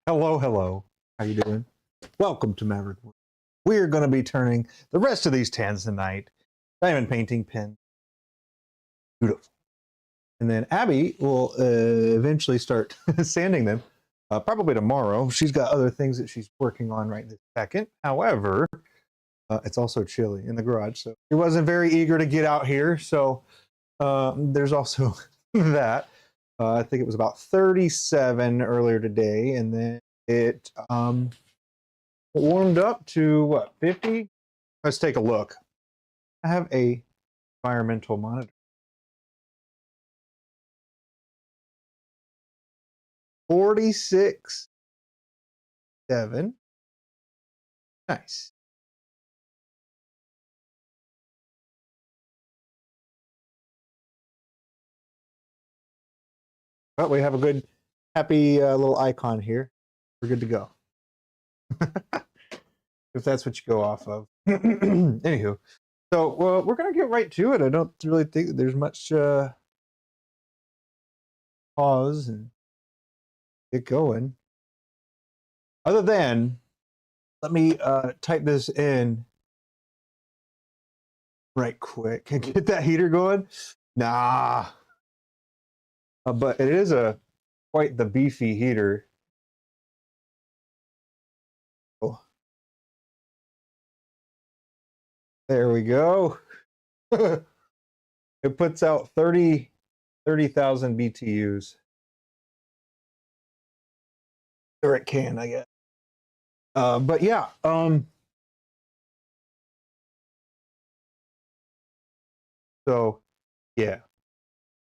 Hello, hello. How you doing? Welcome to Maverick. We're going to be turning the rest of these Tanzanite diamond painting pens. Beautiful. And then Abby will eventually start sanding them, probably tomorrow. She's got other things that she's working on right this second. However, it's also chilly in the garage, so she wasn't very eager to get out here. So there's also that. I think it was about 37 earlier today, and then it warmed up to what, 50? Let's take a look. I have a environmental monitor. 46.7. Nice. Well, we have a good, happy little icon here. We're good to go. If that's what you go off of. Anywho, so we're going to get right to it. I don't really think that there's much pause and get going. Other than, let me type this in right quick and get that heater going. Nah. But it is quite the beefy heater. Oh. There we go. It puts out 30,000 BTUs. Or it can, I guess. But yeah, so yeah.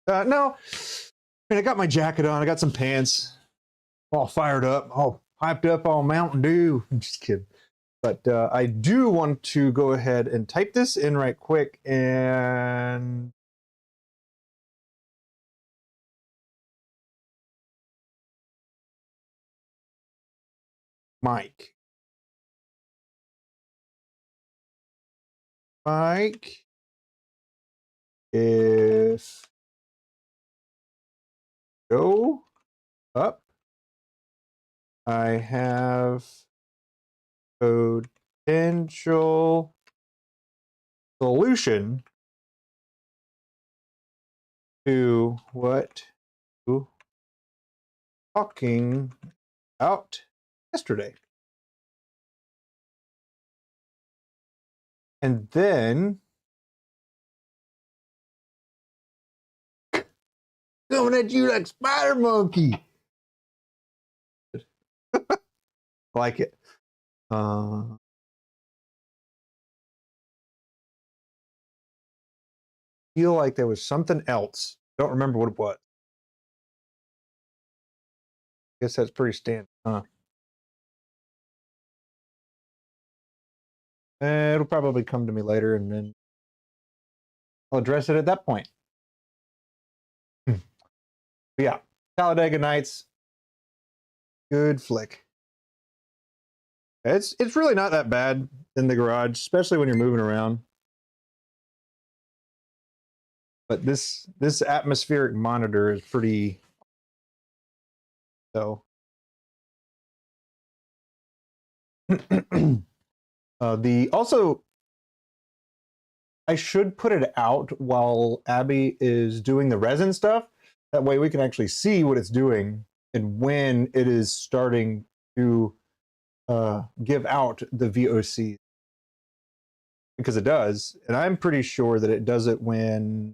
No, I mean, I got my jacket on, I got some pants, all fired up, all hyped up on Mountain Dew. I'm just kidding. But I do want to go ahead and type this in right quick and Mike, if go up, I have potential solution to what you talking about yesterday. And then coming at you like Spider Monkey. Like it. Feel like there was something else. Don't remember what it was. Guess that's pretty standard, huh? It'll probably come to me later, and then I'll address it at that point. But yeah, Talladega Nights, good flick. It's really not that bad in the garage, especially when you're moving around. But this atmospheric monitor is pretty. So also, I should put it out while Abby is doing the resin stuff. That way we can actually see what it's doing and when it is starting to give out the VOC. Because it does, and I'm pretty sure that it does it when.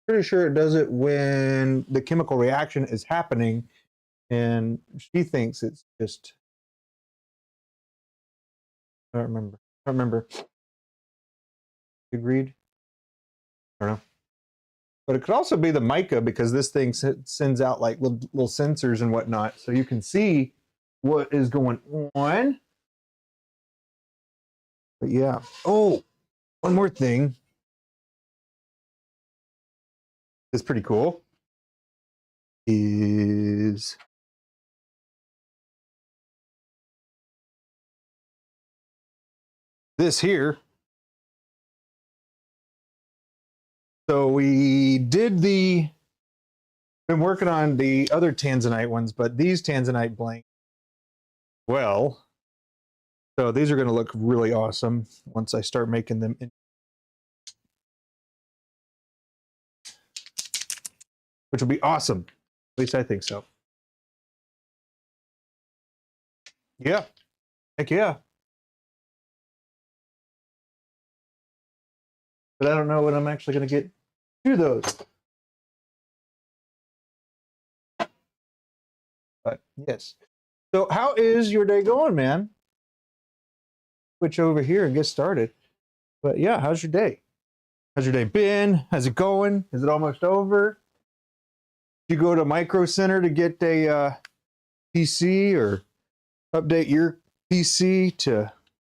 Pretty sure it does it when the chemical reaction is happening, and she thinks it's just. I don't remember. Agreed? I don't know. But it could also be the mica, because this thing sends out like little sensors and whatnot, so you can see what is going on. But yeah. Oh, one more thing. It's pretty cool. Is this here. So we did the Been working on the other Tanzanite ones, but these Tanzanite blank, well, so these are going to look really awesome once I start making them. Which will be awesome. At least I think so. Yeah. Heck yeah. But I don't know when I'm actually going to get to those. But yes. So how is your day going, man? Switch over here and get started. But yeah, how's your day? How's your day been? How's it going? Is it almost over? Did you go to Micro Center to get a PC or update your PC to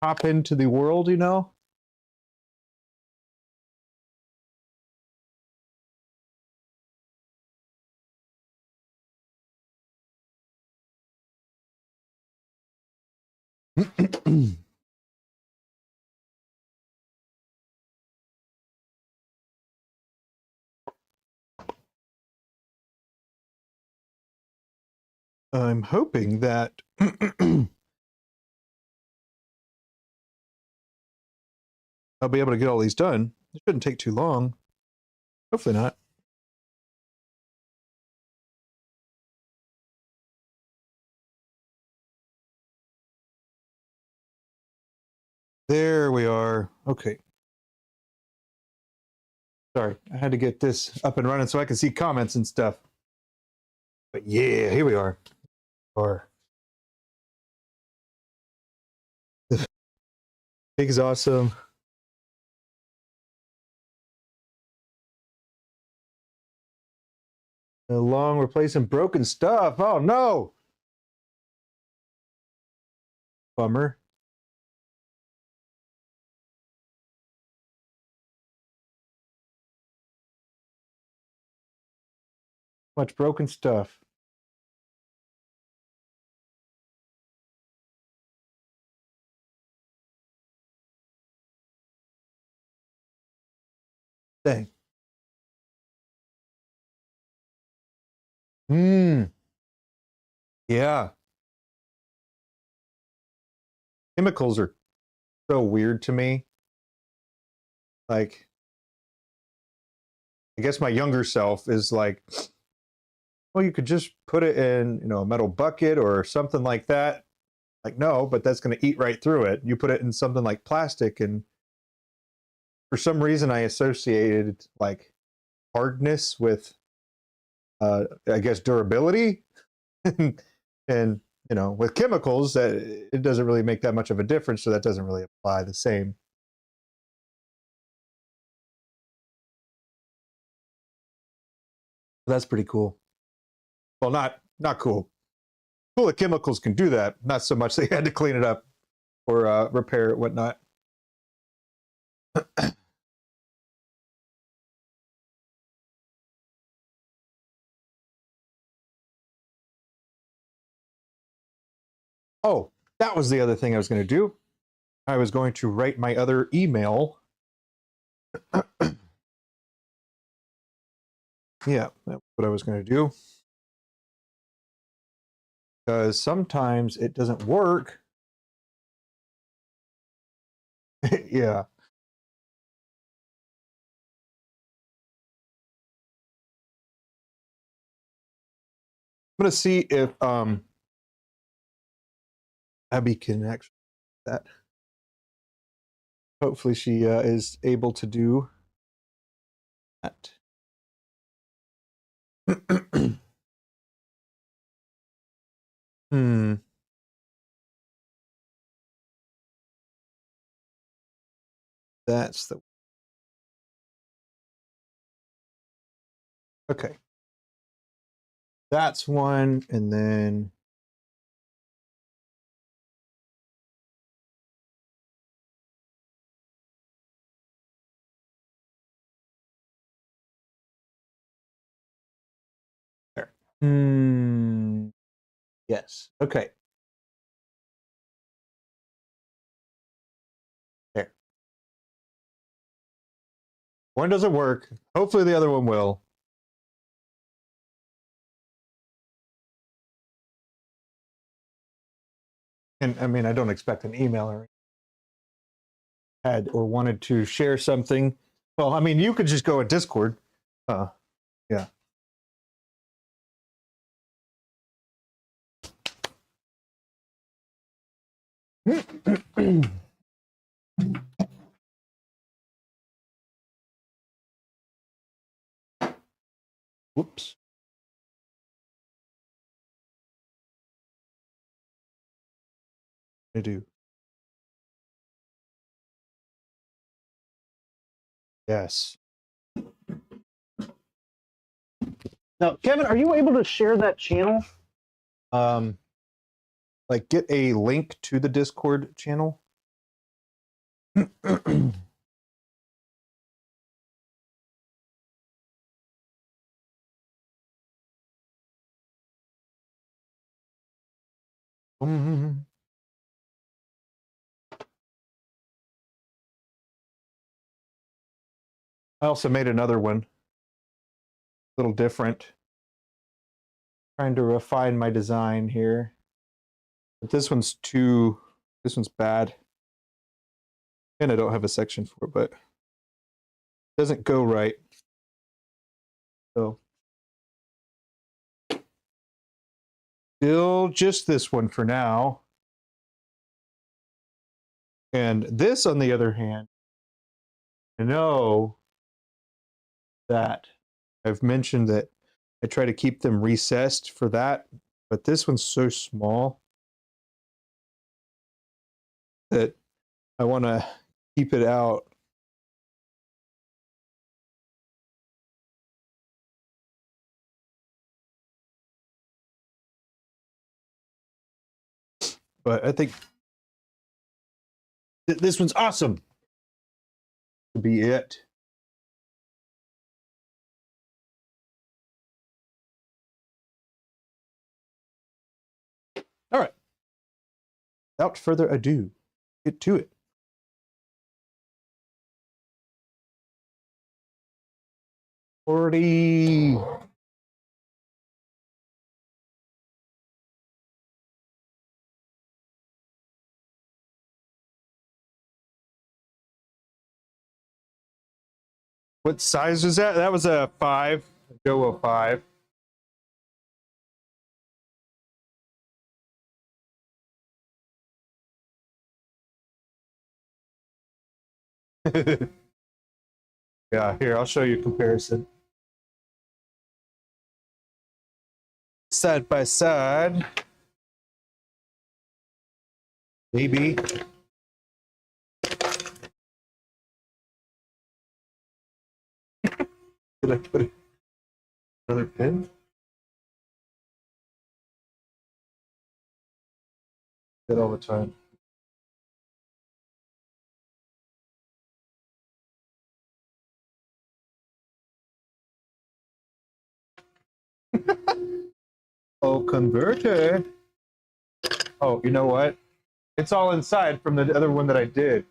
hop into the world, you know? I'm hoping that I'll be able to get all these done. It shouldn't take too long. Hopefully not. There we are. Okay. Sorry, I had to get this up and running so I can see comments and stuff. But yeah, here we are. Or the pig is awesome. Along replacing broken stuff. Oh no! Bummer. Much broken stuff. Dang. Yeah. Chemicals are so weird to me. Like, I guess my younger self is like, well, you could just put it in, a metal bucket or something like that. Like, no, but that's going to eat right through it. You put it in something like plastic, and for some reason, I associated like hardness with, I guess, durability, and with chemicals, that it doesn't really make that much of a difference, so that doesn't really apply the same. That's pretty cool. Well, not cool. Cool that chemicals can do that. Not so much they had to clean it up or repair it, whatnot. Oh, that was the other thing I was going to do. I was going to write my other email. Yeah, that's what I was going to do. Because sometimes it doesn't work. Yeah. I'm going to see if Abby can actually do that. Hopefully she is able to do that. Hmm. That's the okay. That's one, and then there. Hmm. Yes. Okay. There. One doesn't work. Hopefully the other one will. And I mean, I don't expect an email or had or wanted to share something. Well, I mean, you could just go at Discord. Yeah. Whoops. I do. Yes. Now, Kevin, are you able to share that channel? Like get a link to the Discord channel? I also made another one, a little different. Trying to refine my design here. But this one's bad. And I don't have a section for it, but it doesn't go right. So still just this one for now. And this, on the other hand, I know that I've mentioned that I try to keep them recessed for that, but this one's so small that I want to keep it out. But I think this one's awesome to be it. All right. Without further ado, get to it. Already. What size was that? That was a 5, a Joe 5. Yeah, here, I'll show you a comparison. Side by side. Maybe. Did I put another pin? That all the time. Oh, converter. Oh, you know what? It's all inside from the other one that I did.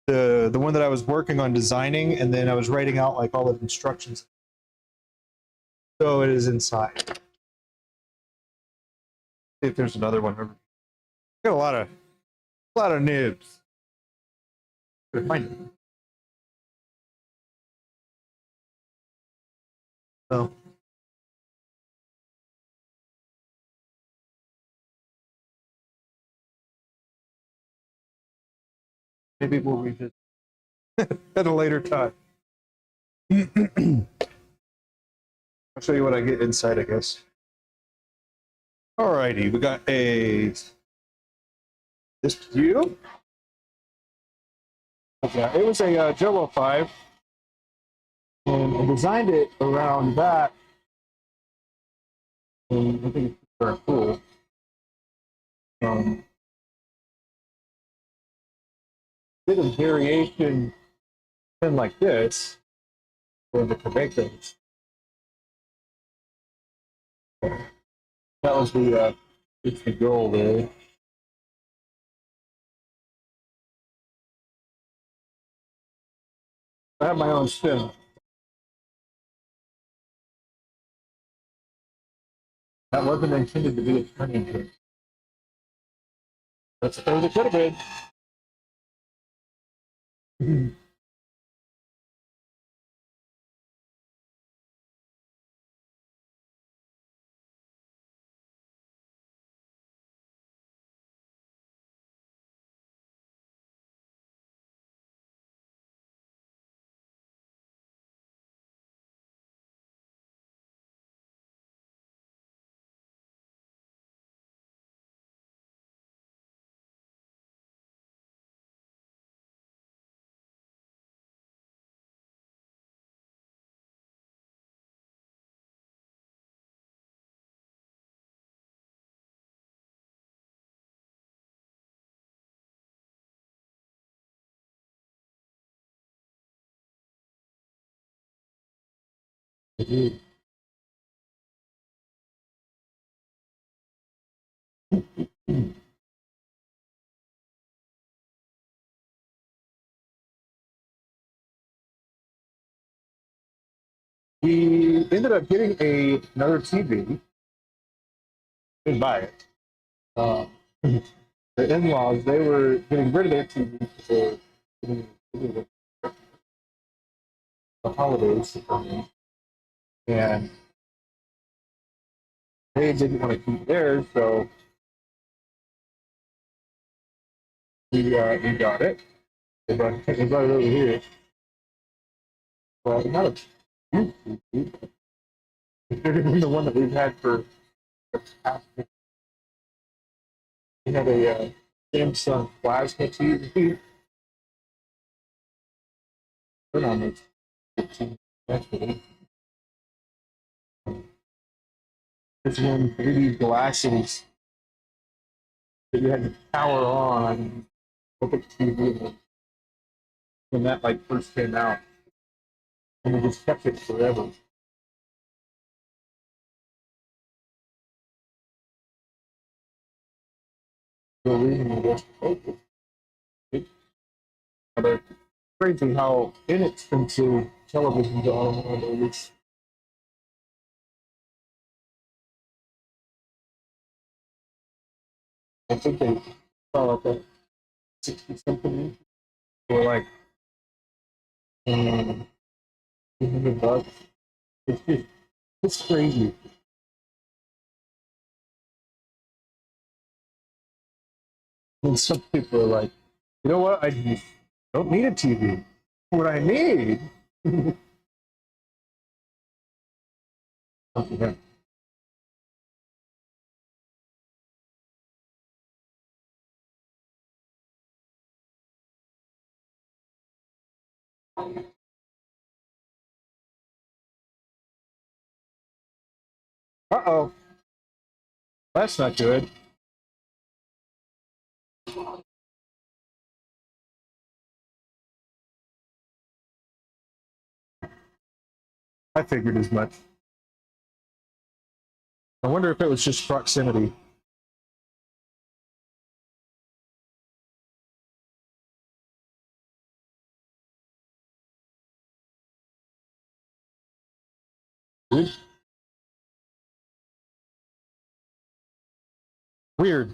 The one that I was working on designing, and then I was writing out like all the instructions. So it is inside. See if there's another one. Got a lot of nibs. Find it. Oh. Maybe we'll revisit at a later time. I'll show you what I get inside, I guess. Alrighty, we got this view. Okay, it was a Joe 5, and I designed it around that. And I think it's very cool. Bit of variation in like this for the tomatoes. That was it's the goal there. I have my own spin. That wasn't intended to be a turning pin. That's as it could have been. We ended up getting another TV. Didn't buy it. Uh, the in-laws, they were getting rid of their TV for the holidays, and they didn't want to keep theirs, so we got it. They brought it over here. Well, not a huge TV. It's bigger than the one that we've had for half. We have a Samsung plasma TV. Turn on it. Actually, this one, these glasses that you had to power on. I mean, look at the TV when that like first came out, and we just kept it forever. The reason we just focused. But crazy how inexpensive televisions are nowadays. I think they sell it at 60 something or like $200. It's just it's crazy. And some people are like, you know what? I just don't need a TV. What I need. Okay. Uh-oh. That's not good. I figured as much. I wonder if it was just proximity. Good. Weird.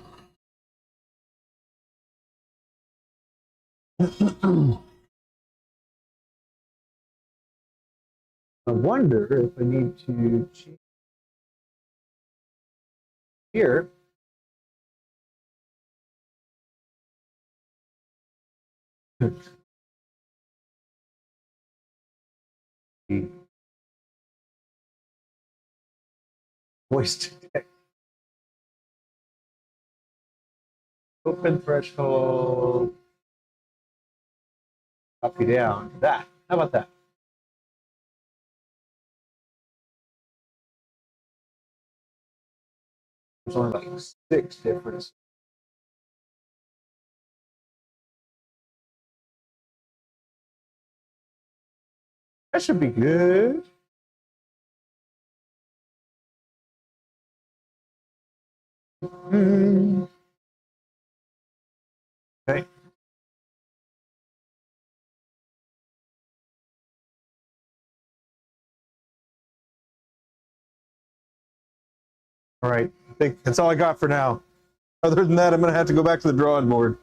I wonder if I need to change here. Voice detect. Open threshold. Copy down. That. How about that? There's only like 6 difference. That should be good. Okay. All right. I think that's all I got for now. Other than that, I'm going to have to go back to the drawing board.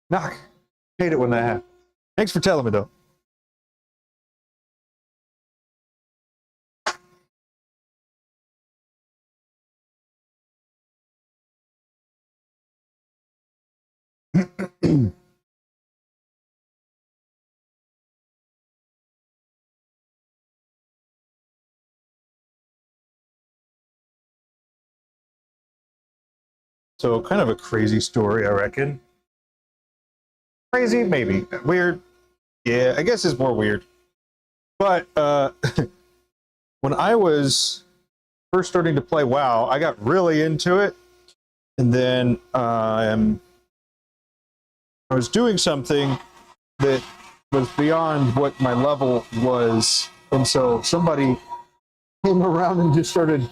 Knock. Hate it when that happens. Thanks for telling me, though. So, kind of a crazy story, I reckon. Crazy, maybe. Weird. Yeah, I guess it's more weird. But when I was first starting to play WoW, I got really into it. And then I was doing something that was beyond what my level was. And so somebody came around and just started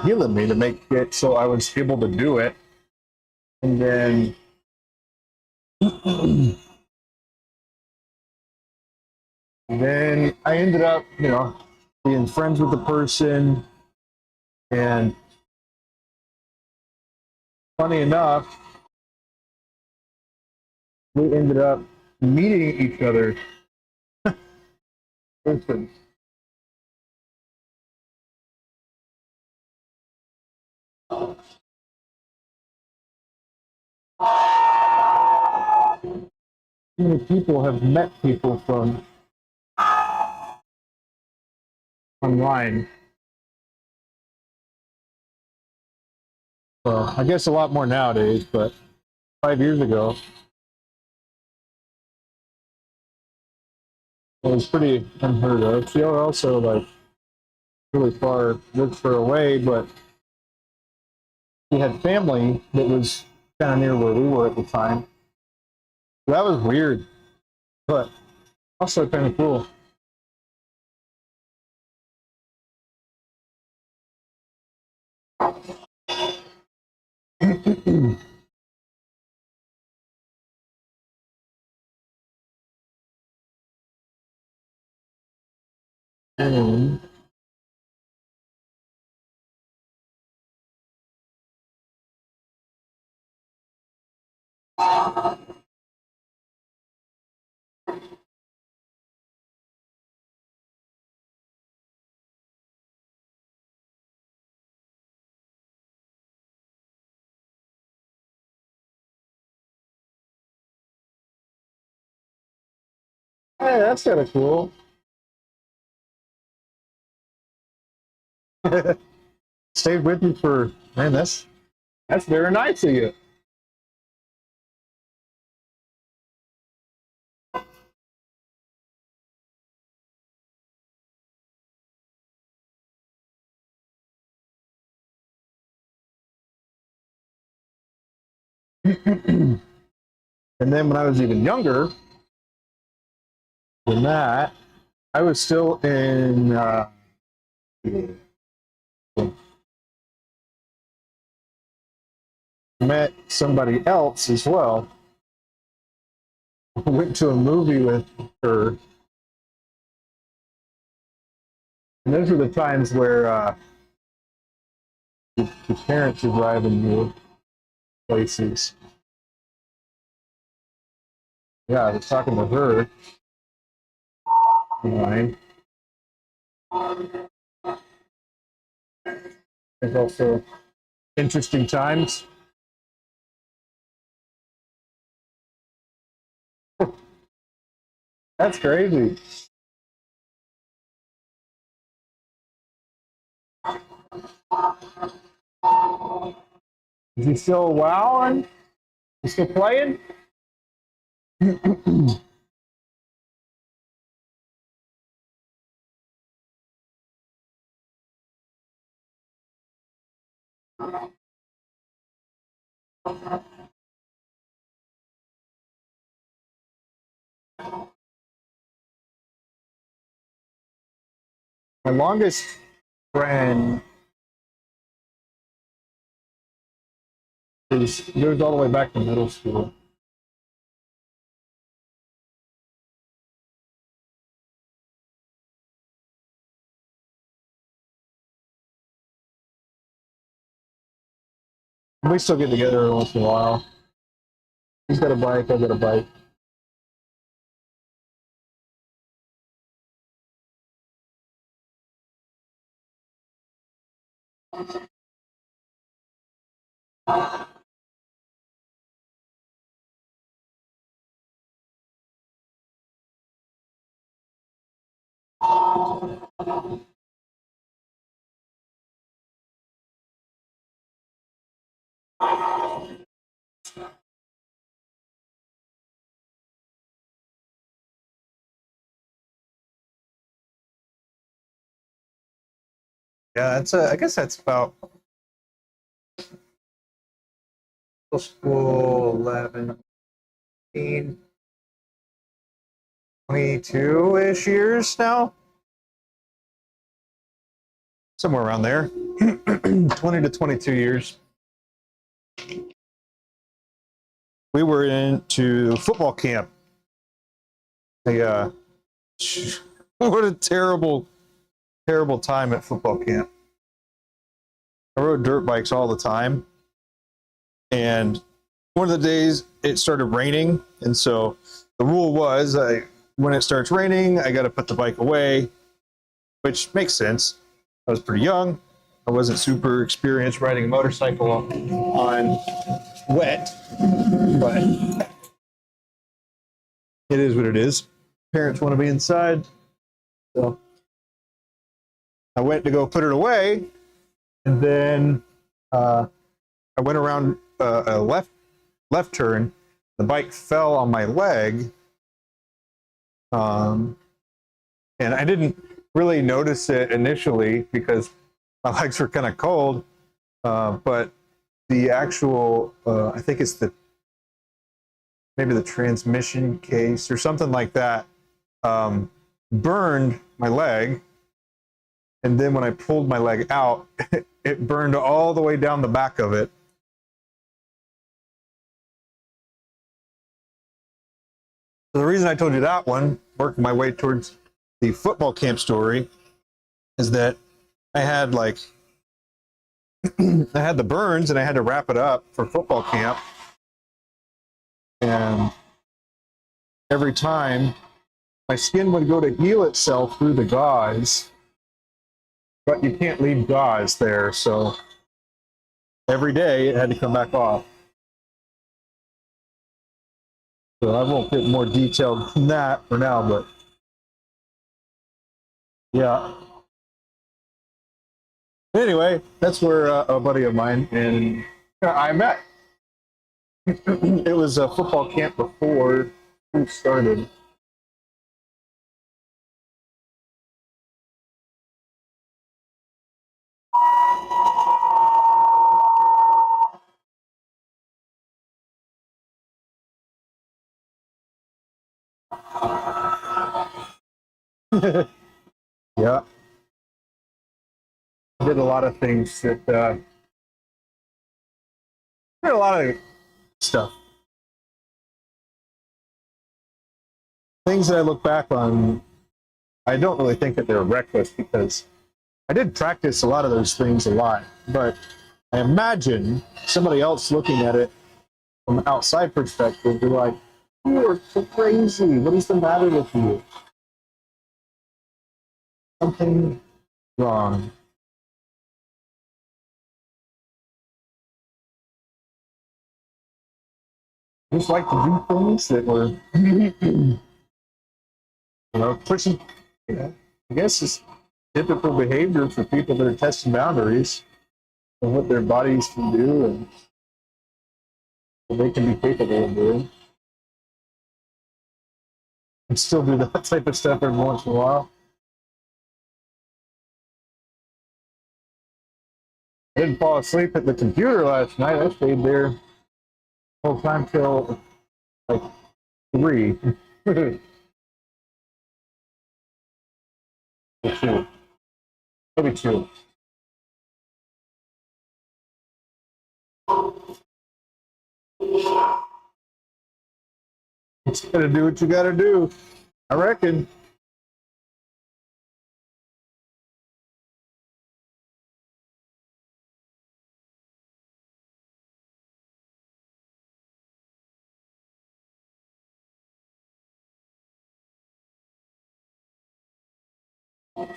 healing me to make it so I was able to do it. And then then I ended up, being friends with the person. And funny enough, we ended up meeting each other. Many people have met people from online. Well, I guess a lot more nowadays, but 5 years ago, it was pretty unheard of. She also really far away, but she had family that was kind of near where we were at the time. So that was weird, but also kind of cool. And hey, that's kind of cool. Stayed with you for, man, that's very nice of you. And then when I was even younger than that, I was still in met somebody else as well. Went to a movie with her. And those were the times where the parents are driving you places. Yeah, I was talking to her online. There's also interesting times. That's crazy. Is he still wowing? You still playing? My longest friend goes all the way back to middle school. We still get together every once in a while. He's got a bike, I got a bike. Yeah, I guess that's about school 11, 22-ish years now. Somewhere around there. 20 to 22 years. We were into football camp. What a terrible time at football camp. I rode dirt bikes all the time. And one of the days it started raining. And so the rule was when it starts raining, I got to put the bike away, which makes sense. I was pretty young. I wasn't super experienced riding a motorcycle on wet, but it is what it is. Parents want to be inside. So I went to go put it away, and then I went around a left turn. The bike fell on my leg, and I didn't really notice it initially because my legs were kind of cold. But the actual, I think it's maybe the transmission case or something like that, burned my leg. And then when I pulled my leg out, it burned all the way down the back of it. So the reason I told you that one, working my way towards the football camp story, is that I had I had the burns and I had to wrap it up for football camp. And every time my skin would go to heal itself through the gauze, but you can't leave gauze there. So every day it had to come back off. So I won't get more detailed than that for now, but yeah. Anyway, that's where a buddy of mine and I met. It was a football camp before we started. Yeah, I did a lot of things that did a lot of stuff. Things that I look back on, I don't really think that they're reckless because I did practice a lot of those things a lot. But I imagine somebody else looking at it from an outside perspective, be like, "You are so crazy. What is the matter with you? Something wrong." I just like to do things that were, pushing. I guess it's typical behavior for people that are testing boundaries of what their bodies can do and what they can be capable of doing. And still do that type of stuff every once in a while. I didn't fall asleep at the computer last night. I stayed there the whole time till like 3. Or 2. Maybe 2. You just gotta do what you gotta do, I reckon.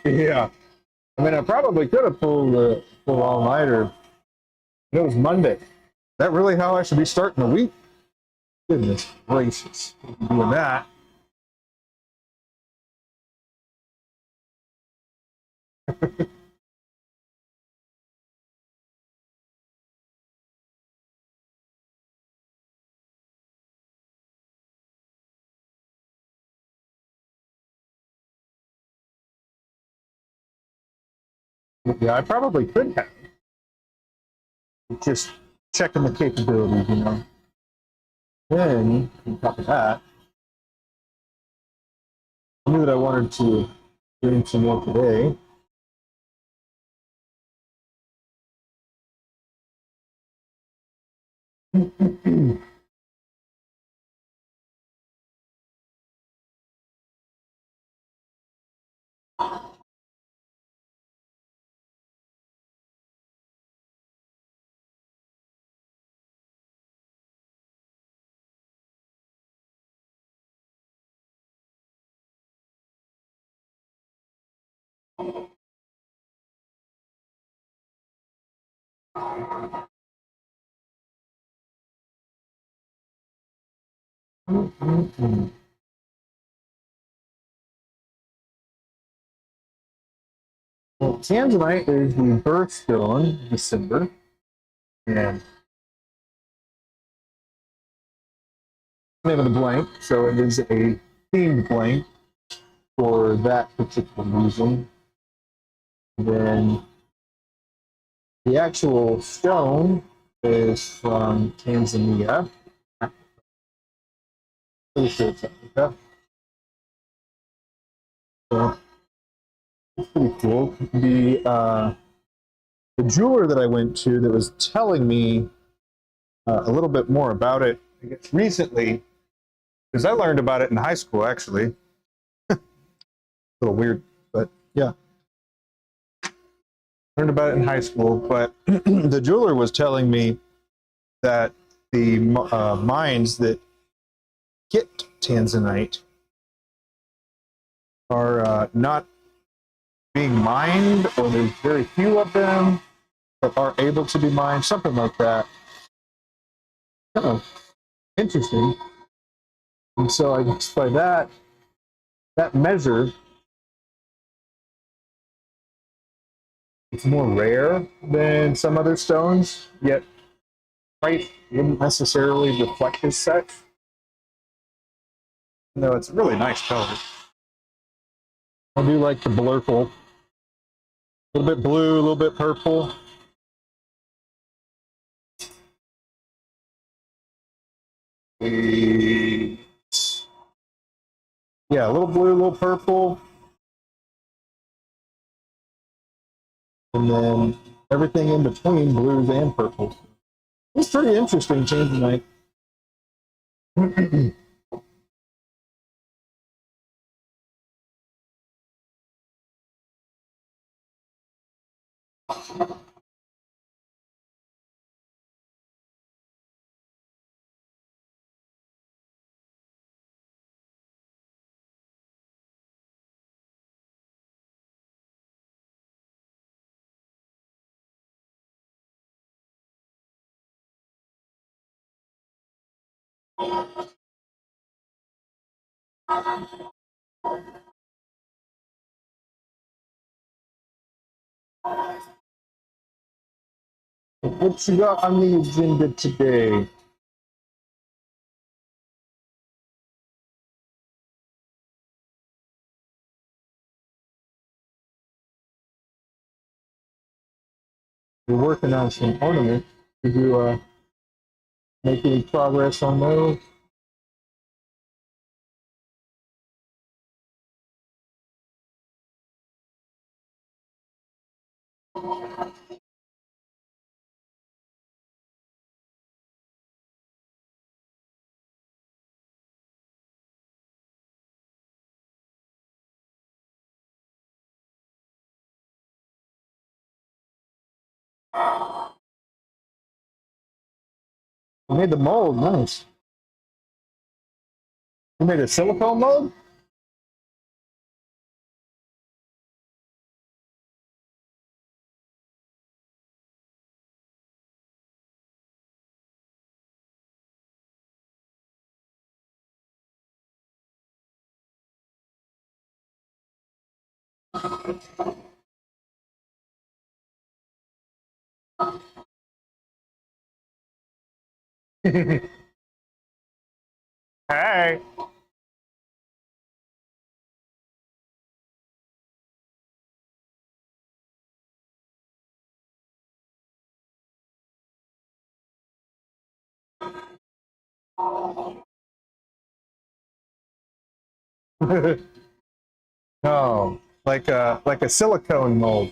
Yeah. I mean, I probably could have pulled the full all-nighter. It was Monday. Is that really how I should be starting the week? Goodness gracious. Doing that. Yeah, I probably could have. Just checking the capabilities, you know. Then, on top of that, I knew that I wanted to do some more today. Well, Tanzanite is the birthstone December, and name of the blank, so it is a themed blank for that particular reason. Then the actual stone is from Tanzania. Pretty sure it's Africa. So it's pretty cool. The jeweler that I went to that was telling me a little bit more about it, I guess recently, because I learned about it in high school actually. A little weird, but yeah. Learned about it in high school, but the jeweler was telling me that the mines that get Tanzanite are not being mined, or there's very few of them that are able to be mined, something like that. Kind of interesting. And so I guess by that measure, it's more rare than some other stones, yet price wouldn't necessarily reflect as such. No, it's a really nice color. I do like the blurple. A little bit blue, a little bit purple. Yeah, a little blue, a little purple. And then everything in between, blues and purples. It's pretty interesting change tonight. What you got on the agenda today? You're working on some ornaments. Did you make any progress on those? You made the mold, nice. You made a silicone mold? Hey. No, like a silicone mold.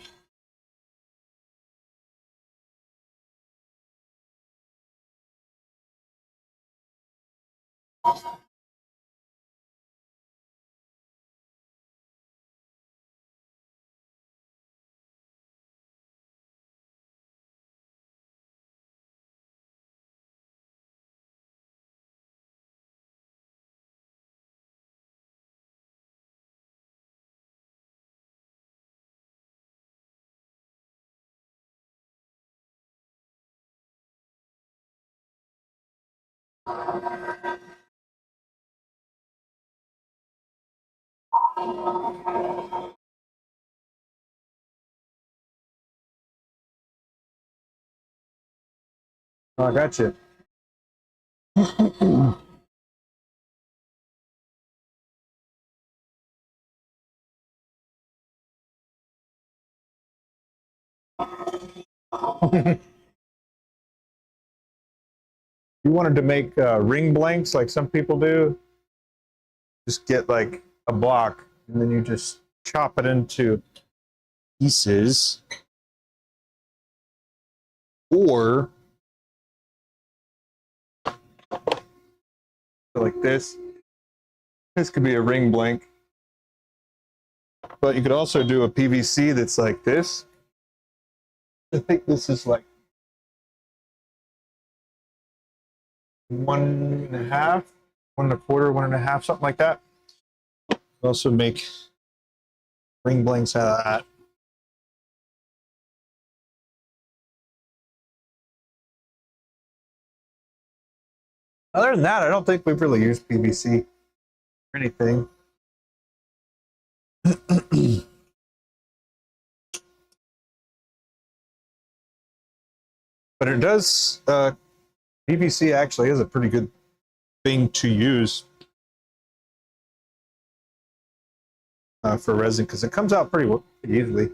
Oh, I got you. You wanted to make ring blanks like some people do, just get like a block and then you just chop it into pieces. Or like this. This could be a ring blank. But you could also do a PVC that's like this. I think this is like 1.5, 1.25, 1.5, something like that. Also make ring blanks out of that. Other than that, I don't think we've really used PVC or anything. But it does, PVC actually is a pretty good thing to use for resin because it comes out pretty easily.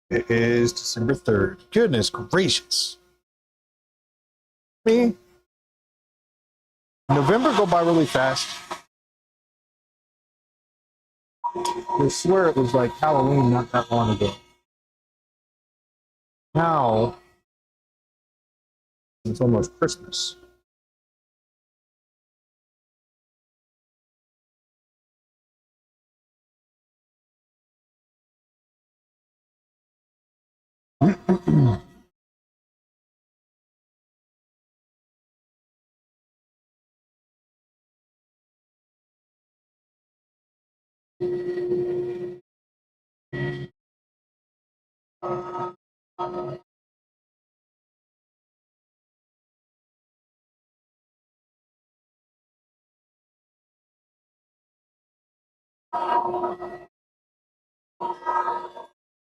It is December 3rd. Goodness gracious. Me? November go by really fast. I swear it was like Halloween not that long ago. Now, it's almost Christmas.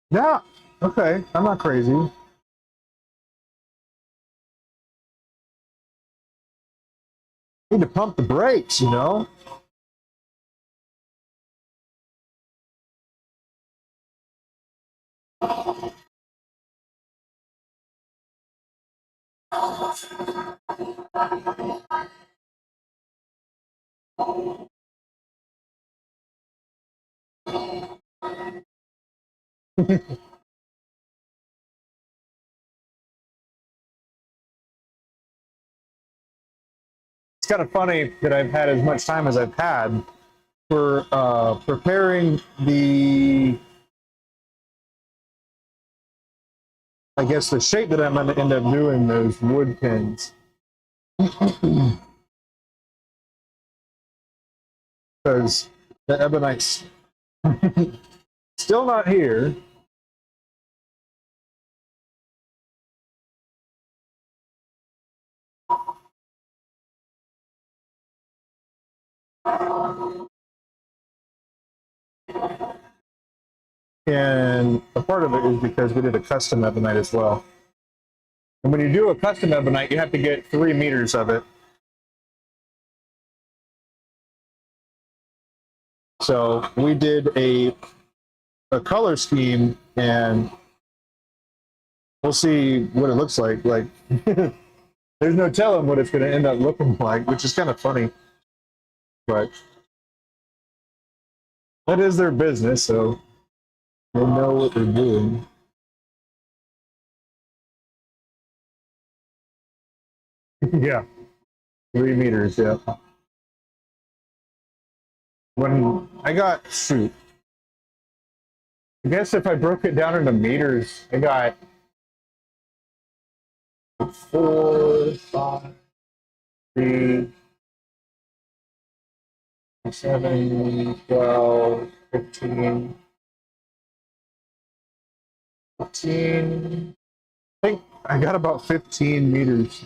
Yeah, okay, I'm not crazy. Need to pump the brakes, you know? It's kind of funny that I've had as much time as I've had for preparing the, I guess, the shape that I'm going to end up doing those wood pins. because the ebonite's still not here. And a part of it is because we did a custom ebonite as well. And when you do a custom ebonite, you have to get 3 meters of it. So we did a color scheme, and we'll see what it looks like. Like, there's no telling what it's going to end up looking like, which is kind of funny. But that is their business, so they know what they're doing. Yeah, 3 meters, yeah. When I got, shoot, I guess if I broke it down into meters, I got 4, 5, 3, 7, 12, 15, 15. I think I got about 15 meters.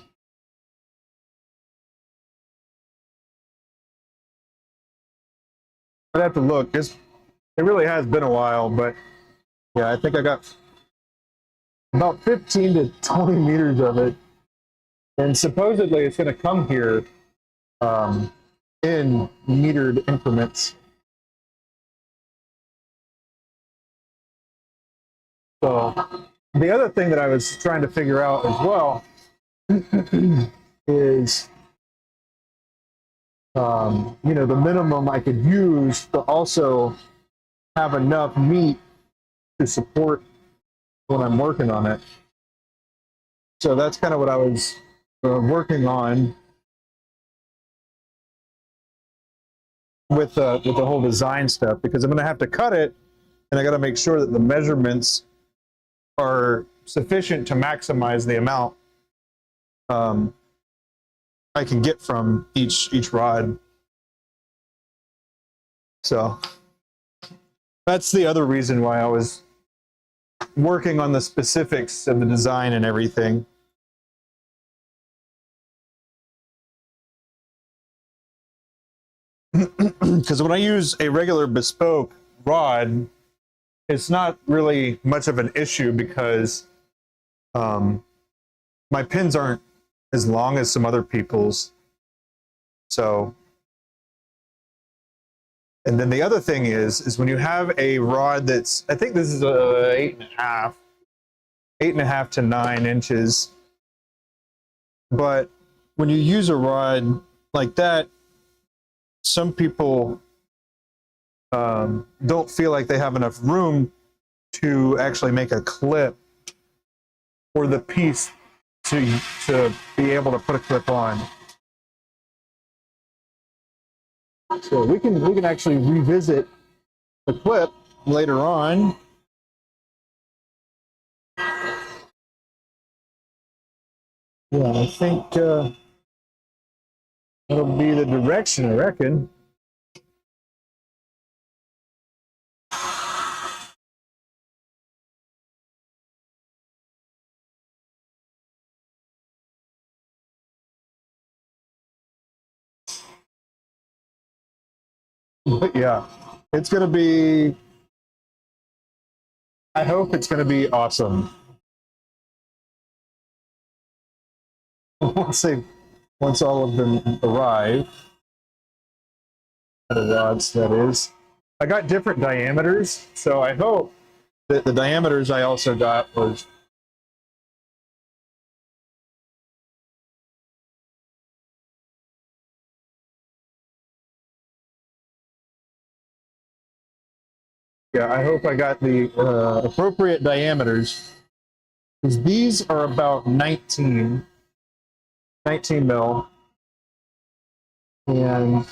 I'd have to look. It really has been a while, but yeah, I think I got about 15 to 20 meters of it. And supposedly it's going to come here in metered increments. So the other thing that I was trying to figure out as well is, you know, the minimum I could use to also have enough meat to support when I'm working on it. So that's kind of what I was working on with the whole design stuff, because I'm going to have to cut it, and I got to make sure that the measurements are sufficient to maximize the amount I can get from each rod. So that's the other reason why I was working on the specifics of the design and everything. Because when I use a regular bespoke rod, it's not really much of an issue, because my pins aren't as long as some other people's. So, and then the other thing is when you have a rod that's, I think this is a 8.5 to 9 inches. But when you use a rod like that, some people don't feel like they have enough room to actually make a clip or the piece to be able to put a clip on. So we can actually revisit the clip later on. Yeah, I think that'll be the direction, I reckon. But yeah, it's going to be, I hope it's going to be awesome. Once all of them arrive, the rods, that is. I got different diameters, so I hope that the diameters I also got was I hope I got the appropriate diameters, because these are about 19 mil, and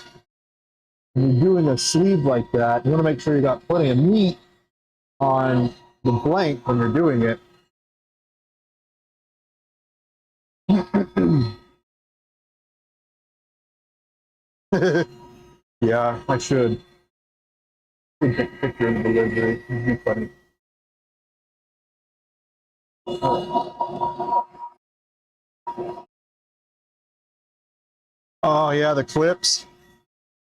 when you're doing a sleeve like that, you want to make sure you got plenty of meat on the blank when you're doing it. Yeah, I should. Take a picture of the delivery. It'd be funny. Oh yeah, the clips.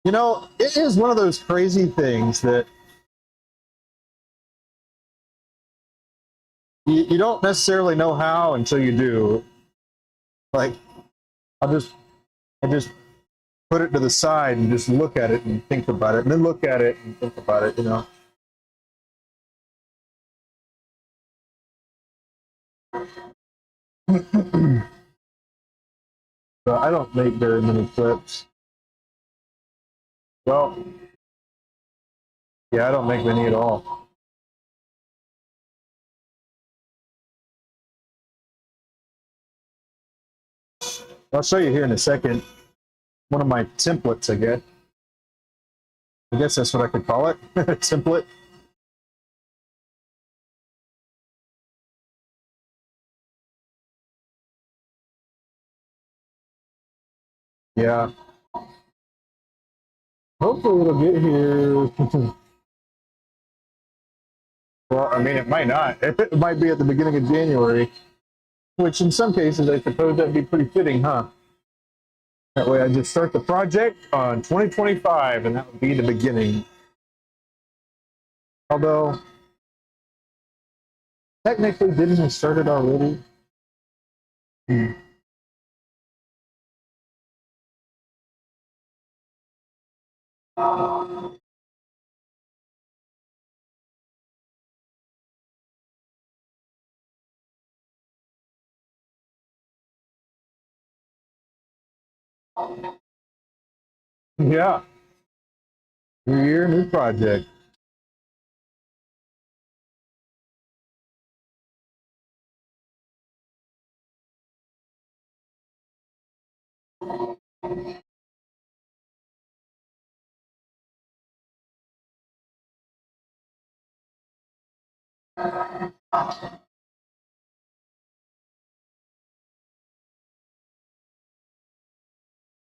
You know, it is one of those crazy things that you don't necessarily know how until you do. Like, I'll just I just put it to the side and just look at it and think about it, and then look at it and think about it. You know. But I don't make very many clips. Well, yeah, I don't make many at all. I'll show you here in a second. One of my templates, I guess. I guess that's what I could call it. Template. Yeah. Hopefully it'll get here. Well, I mean, it might not. It might be at the beginning of January, which in some cases I suppose that'd be pretty fitting, huh? That way I just start the project on 2025 and that would be the beginning. Although, technically, didn't we start it already? Hmm. Yeah. New year, new project.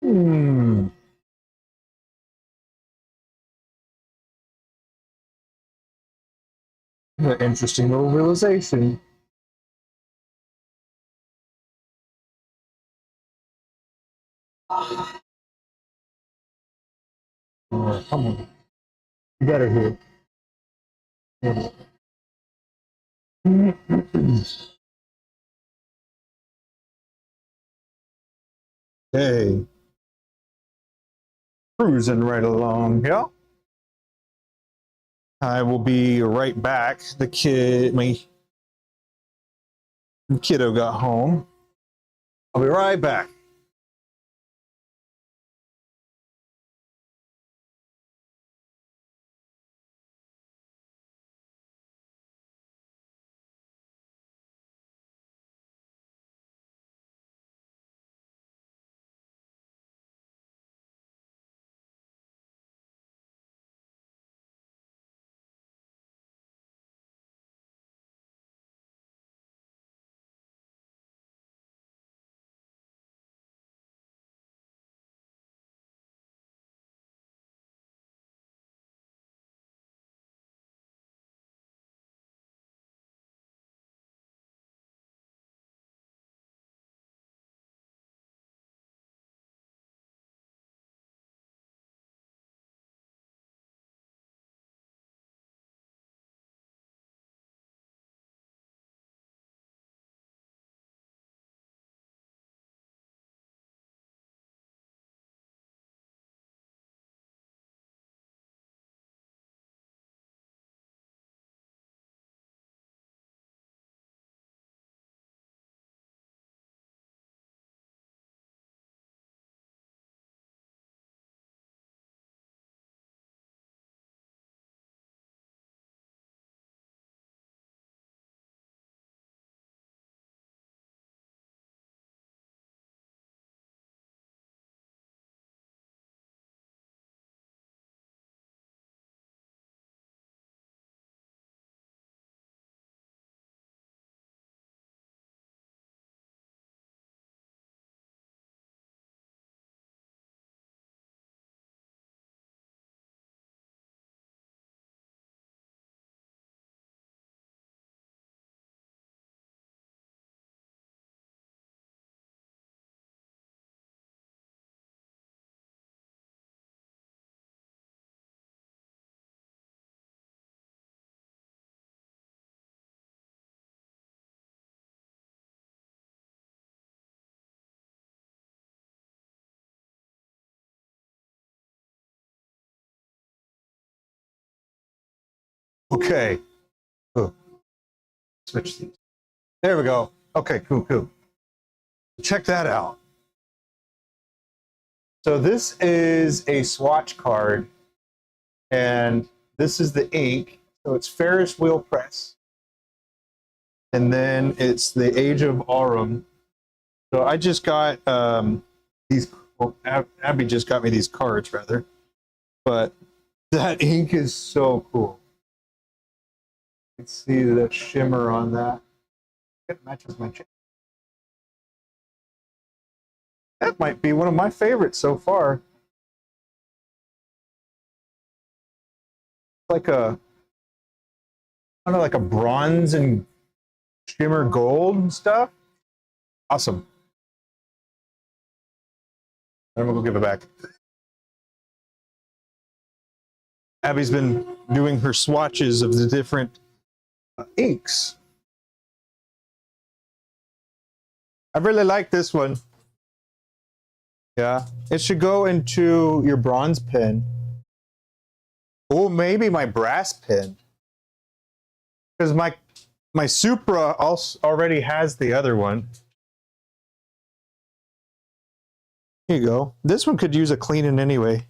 Hmm. An interesting little realization. Come on. You better hear. Hey, cruising right along. Yeah. I will be right back. My kiddo got home. I'll be right back. Okay. Cool. Switch these. There we go. Okay, cool. Check that out. So this is a swatch card, and this is the ink. So it's Ferris wheel press, and then it's the Age of Aurum. So I just got these. Well, Abby just got me these cards, rather. But that ink is so cool. You can see the shimmer on that. It matches my chain. That might be one of my favorites so far. Like a, I don't know, like a bronze and shimmer gold and stuff. Awesome. I'm gonna go give it back. Abby's been doing her swatches of the different inks. I really like this one. Yeah, it should go into your bronze pen. Oh, maybe my brass pen. Because my Supra also already has the other one. Here you go. This one could use a cleaning anyway.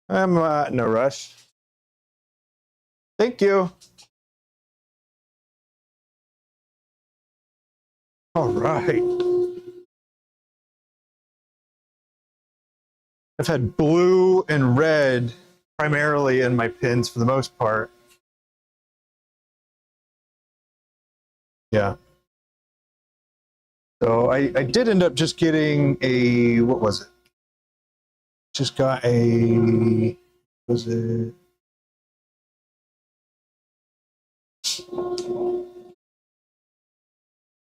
I'm in no rush. Thank you. All right. I've had blue and red primarily in my pens for the most part. Yeah. So I did end up just getting a, what was it? Just got a, was it?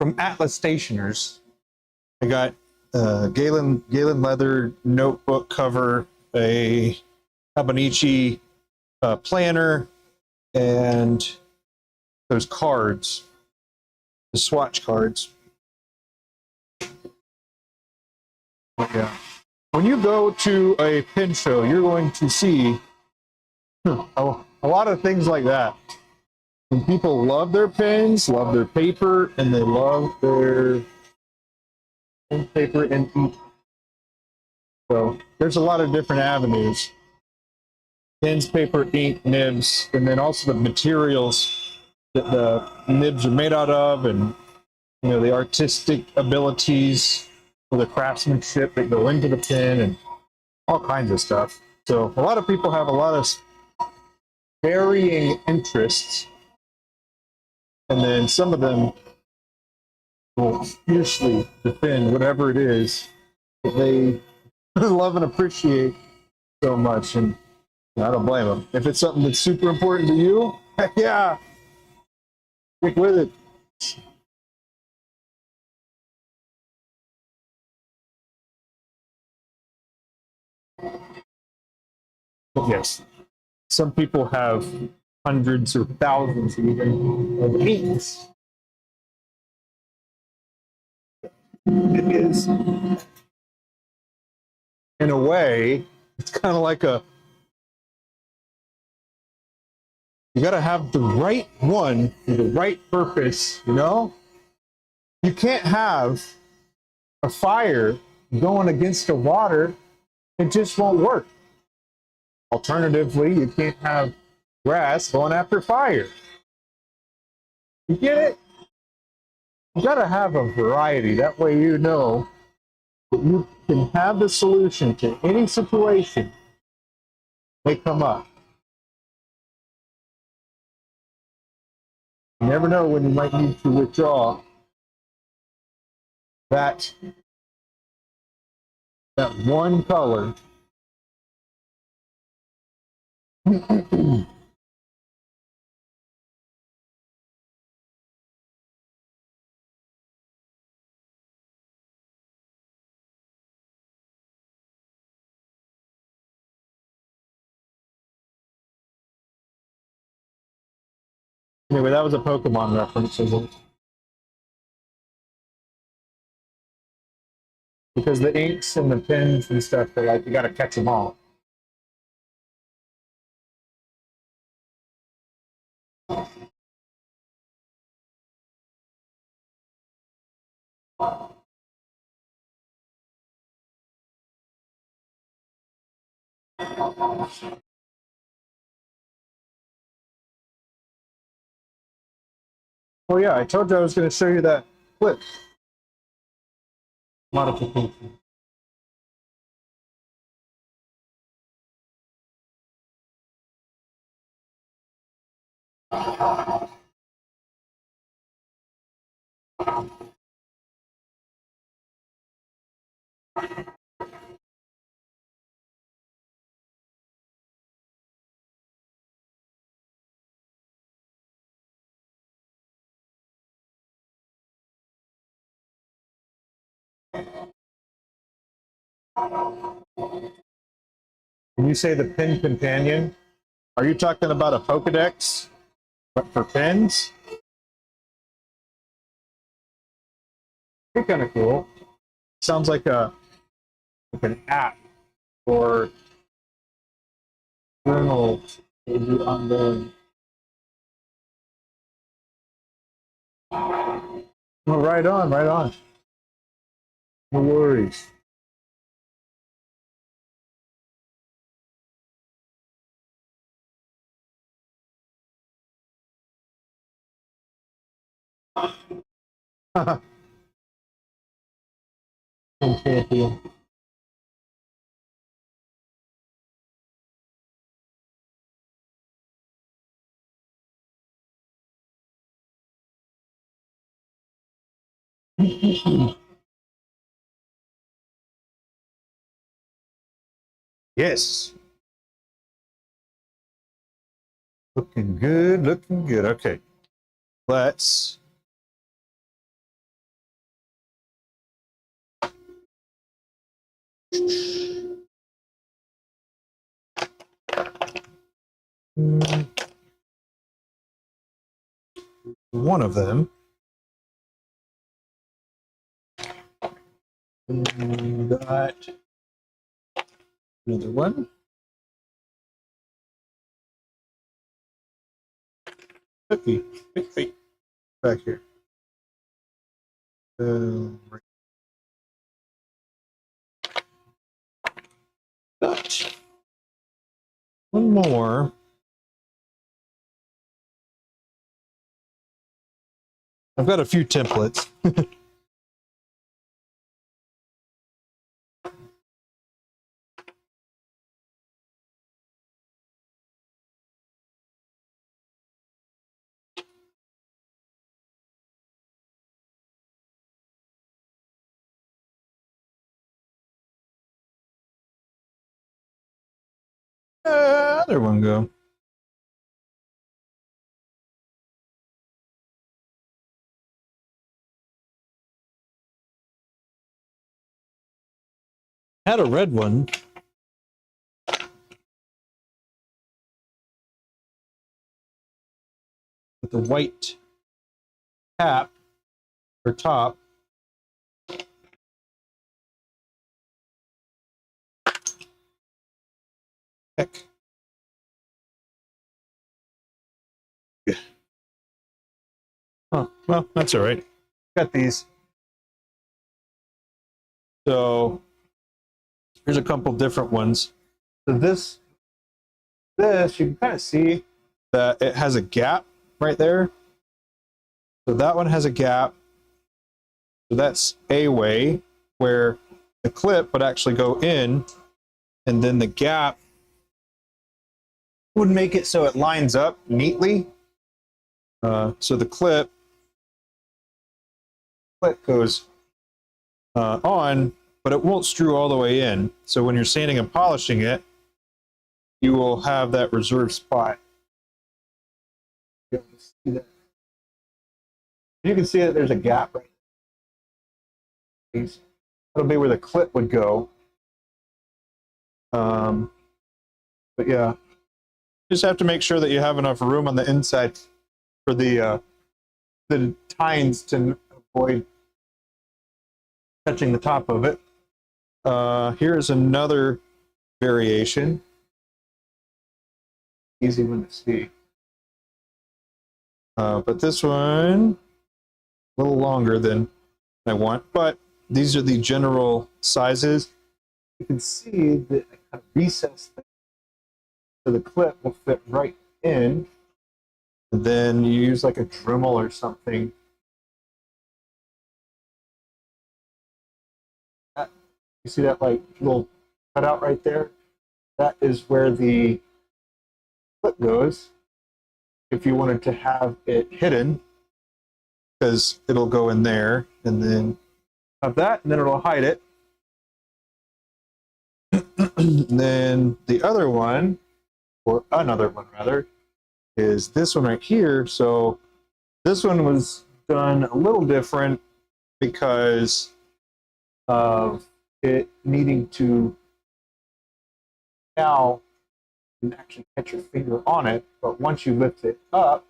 From Atlas Stationers. I got Galen leather notebook cover, a Hobonichi planner, and those cards, the swatch cards. But yeah, when you go to a pen show, you're going to see a lot of things like that. And people love their pens, love their paper, and they love their pen, paper, and ink. So there's a lot of different avenues. Pens, paper, ink, nibs, and then also the materials that the nibs are made out of, and the artistic abilities for the craftsmanship that go into the pen, and all kinds of stuff. So a lot of people have a lot of varying interests, and then some of them will fiercely defend whatever it is that they love and appreciate so much, and I don't blame them. If it's something that's super important to you, yeah, stick with it. But yes, some people have hundreds or thousands even of inks. It is, in a way, it's kind of like you got to have the right one for the right purpose, You can't have a fire going against the water, it just won't work. Alternatively, you can't have grass going after fire. You get it? You got to have a variety. That way you know that you can have the solution to any situation may come up. You never know when you might need to withdraw that one color. Anyway, that was a Pokemon reference, isn't it? Because the inks and the pens and stuff, they're like, you got to catch them all. Oh yeah, I told you I was going to show you that clip modification. When you say the pin companion, are you talking about a Pokedex but for pins? Pretty kind of cool. Sounds like an app or journal to do ongoing. Oh, right on, right on. No worries. Champion. Yes. Looking good, looking good. Okay. Let's one of them. Got another one. Cookie. Cookie. Back here. Got one more. I've got a few templates. There one go. Had a red one. With the white cap or top. Heck. Yeah. Oh, well, that's all right. Got these. So here's a couple different ones. So this you can kind of see that it has a gap right there. So that one has a gap. So that's a way where the clip would actually go in, and then the gap would make it so it lines up neatly. So the clip goes on, but it won't screw all the way in. So when you're sanding and polishing it, you will have that reserved spot. You can see that there's a gap right there. That'll be where the clip would go. But yeah, just have to make sure that you have enough room on the inside for the tines to avoid touching the top of it. Here's another variation. Easy one to see. But this one, a little longer than I want, but these are the general sizes. You can see that I kind of recess them so the clip will fit right in. And then you use like a Dremel or something. You see that like little cutout right there? That is where the clip goes. If you wanted to have it hidden, because it'll go in there, and then have that, and then it'll hide it. And then the other one, or another one rather, is this one right here. So this one was done a little different because of it needing to now you can actually catch your finger on it, but once you lift it up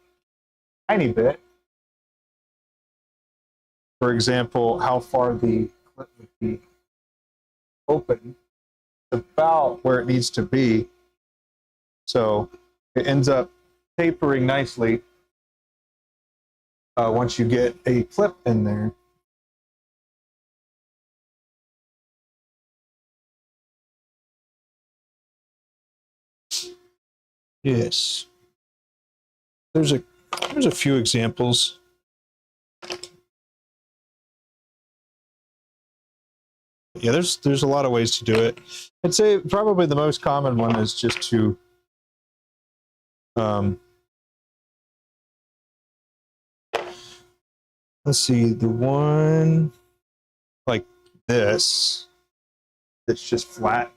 a tiny bit, for example, how far the clip would be open, about where it needs to be. So it ends up tapering nicely once you get a clip in there. Yes. There's a few examples. Yeah, there's a lot of ways to do it. I'd say probably the most common one is just to let's see, the one like this that's just flat.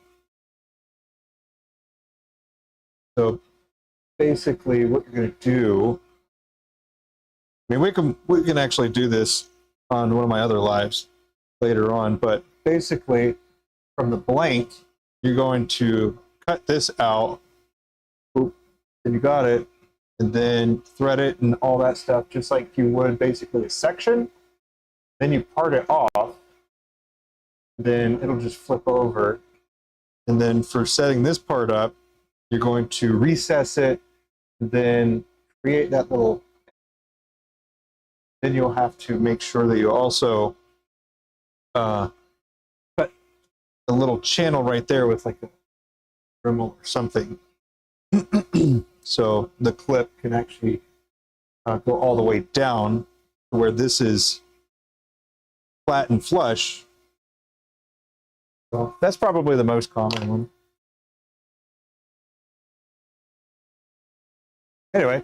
So basically what you're going to do, I mean, we can actually do this on one of my other lives later on, but basically from the blank, you're going to cut this out. Oop, and you got it, and then thread it and all that stuff, just like you would basically a section. Then you part it off, then it'll just flip over. And then for setting this part up, you're going to recess it, then create that little, then you'll have to make sure that you also cut a little channel right there with like a Dremel or something. So the clip can actually go all the way down to where this is flat and flush. So that's probably the most common one. Anyway.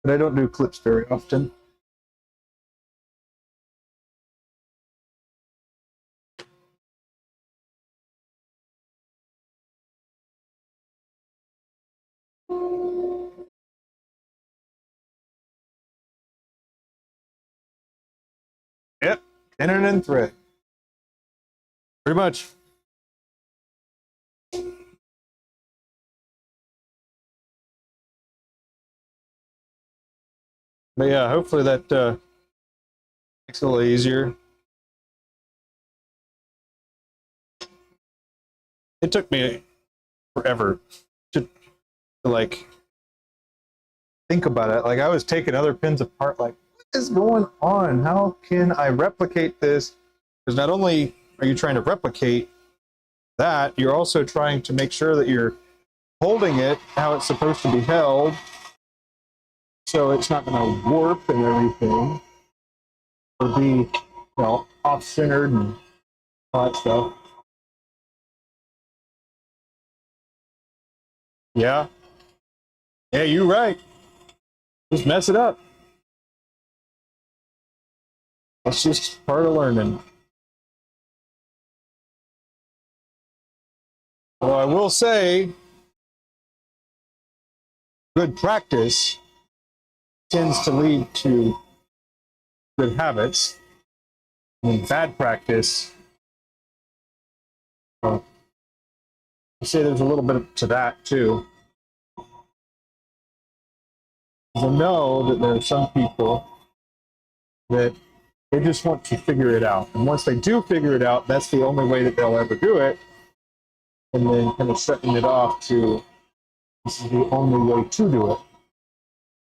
But I don't do clips very often. Yep, tenon and thread. Pretty much. But yeah, hopefully that makes it a little easier. It took me forever to like think about it. Like I was taking other pins apart, like, what is going on? How can I replicate this? Because not only are you trying to replicate that, you're also trying to make sure that you're holding it how it's supposed to be held, so it's not going to warp and everything, or be, you know, off-centered and all that stuff. Yeah. Yeah, you're right. Just mess it up. That's just part of learning. Well, I will say, good practice tends to lead to good habits. And bad practice, I say there's a little bit to that too. I know that there are some people that they just want to figure it out. And once they do figure it out, that's the only way that they'll ever do it. and then kind of setting it off to this is the only way to do it.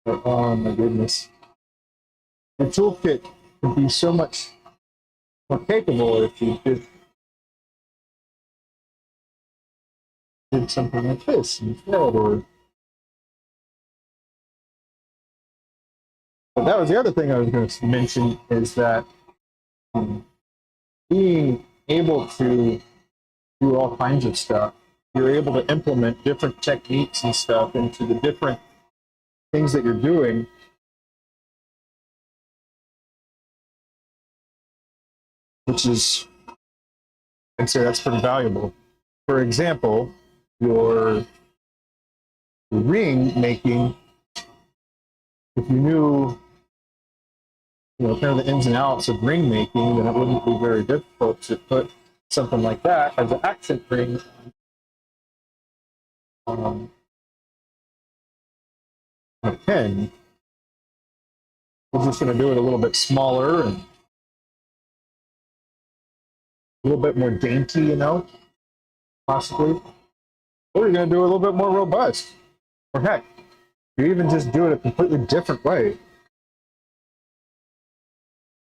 But, oh my goodness. The toolkit could be so much more capable if you did something like this instead. But that was the other thing I was going to mention is that being able to do all kinds of stuff, you're able to implement different techniques and stuff into the different things that you're doing. Which is, I'd say that's pretty valuable. For example, your ring making, if you knew, kind of the ins and outs of ring making, then it wouldn't be very difficult to put something like that as an accent ring on a pen. We're just going to do it a little bit smaller and a little bit more dainty, possibly. Or you're going to do it a little bit more robust. Or heck, you even just do it a completely different way.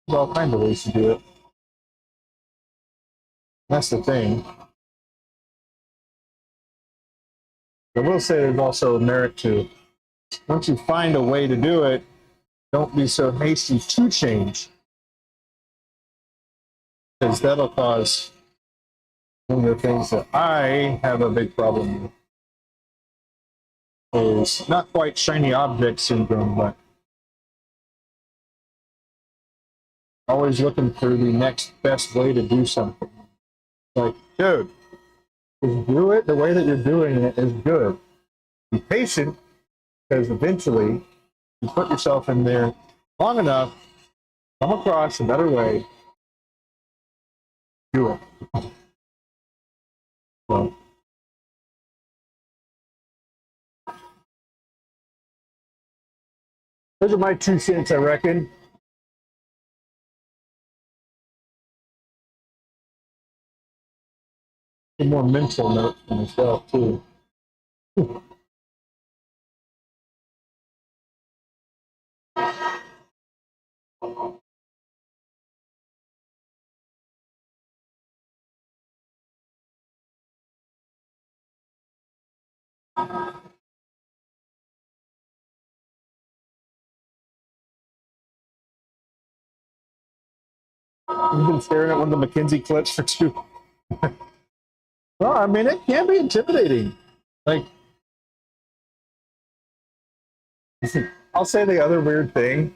There's all kinds of ways to do it. That's the thing. I will say there's also merit to, once you find a way to do it, don't be so hasty to change. Because that'll cause one of the things that I have a big problem with is not quite shiny object syndrome, but always looking for the next best way to do something. Like, dude, just do it the way that you're doing it is good. Be patient, because eventually you put yourself in there long enough, come across a better way, do it. So, those are my 2 cents, I reckon. Some more mental notes for myself, too. You've been staring at one of the McKinsey clips for 2. Well, I mean, it can be intimidating. Like, I'll say the other weird thing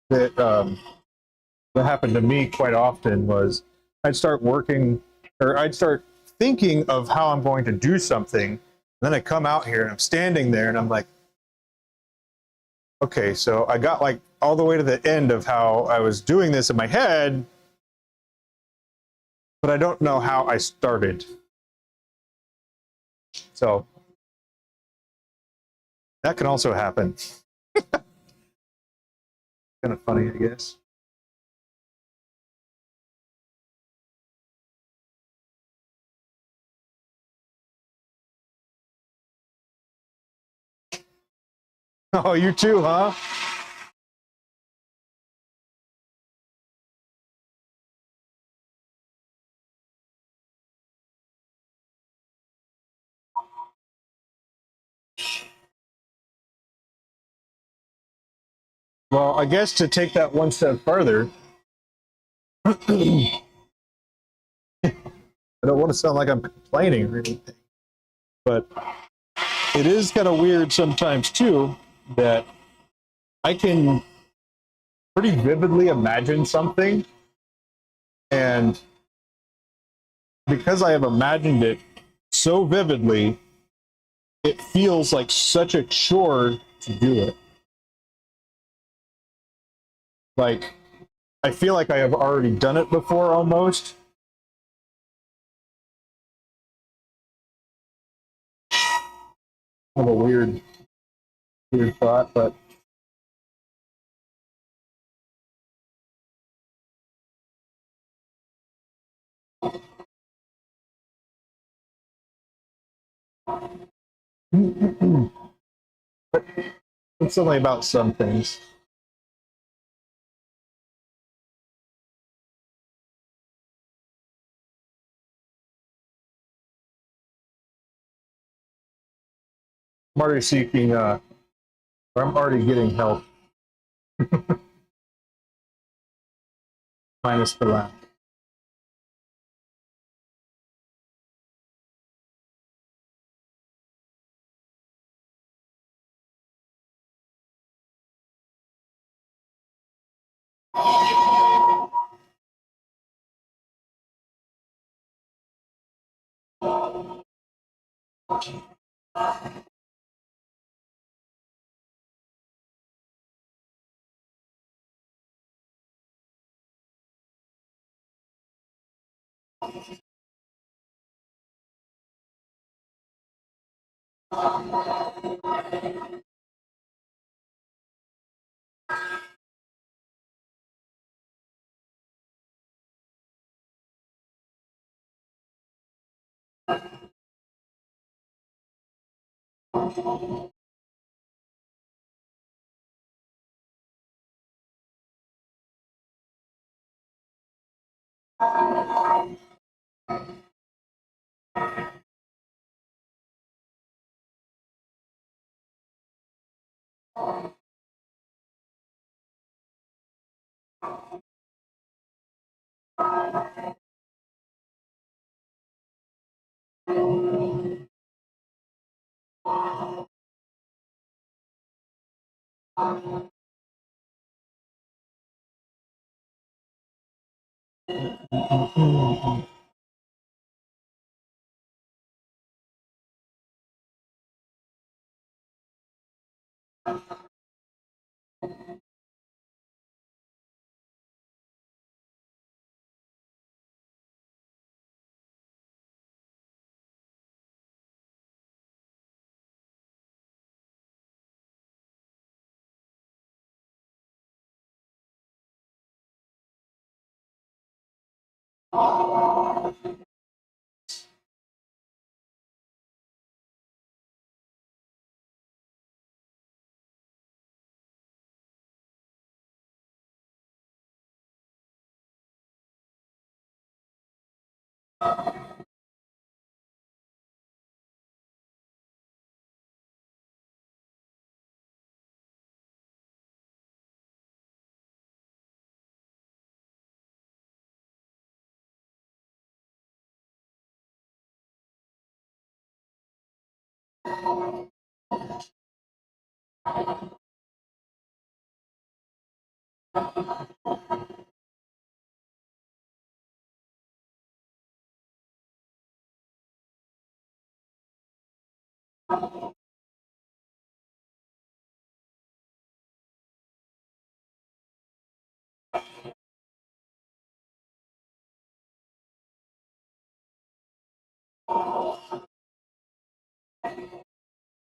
that that happened to me quite often was I'd start working, or I'd start thinking of how I'm going to do something. And then I come out here and I'm standing there and I'm like, okay, so I got like all the way to the end of how I was doing this in my head, but I don't know how I started. So that can also happen. Kind of funny, I guess. Oh, you too, huh? Well, I guess to take that one step further, I don't want to sound like I'm complaining or anything, but it is kind of weird sometimes too that I can pretty vividly imagine something, and because I have imagined it so vividly, it feels like such a chore to do it. Like, I feel like I have already done it before almost. Kind of a weird thought, but But it's only about some things. I'm already seeking, or I'm already getting help, minus the laugh.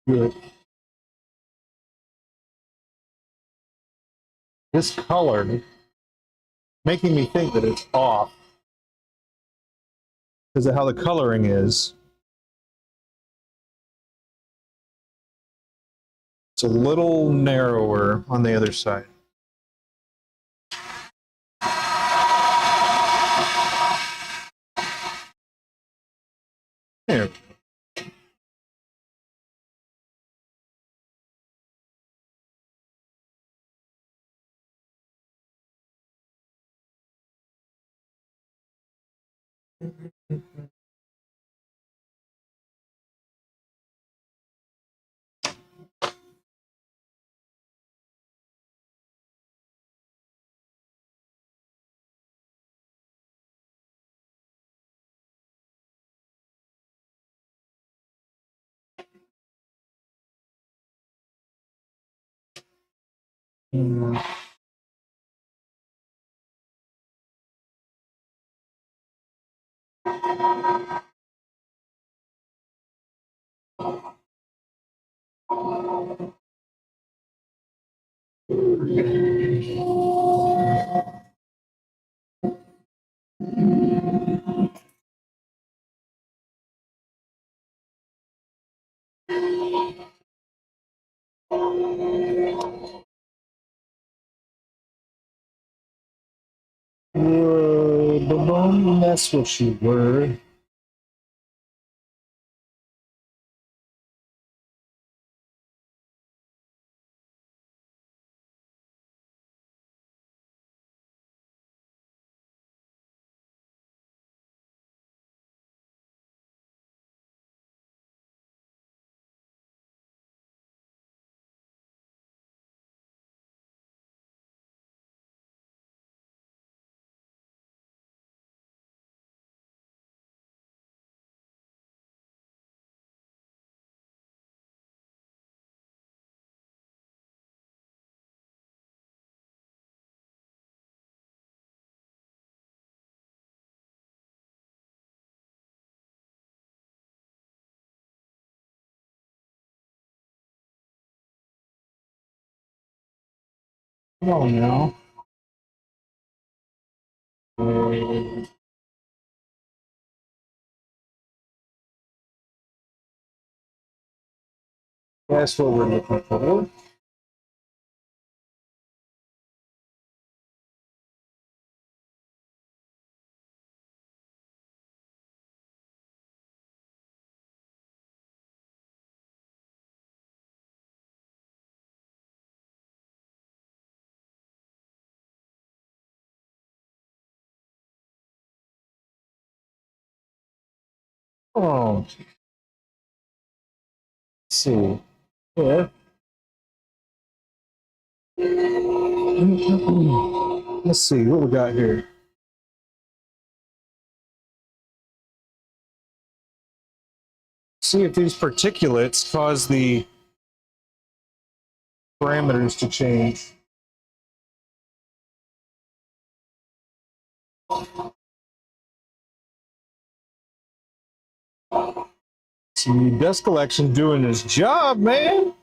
Good. This color making me think that it's off because of how the coloring is. It's a little narrower on the other side. There. Mm. That's what you were. Come on now. That's what we're looking for. Oh, let's see. Yeah. Let's see what we got here. See if these particulates cause the parameters to change. See, dust collection doing his job, man.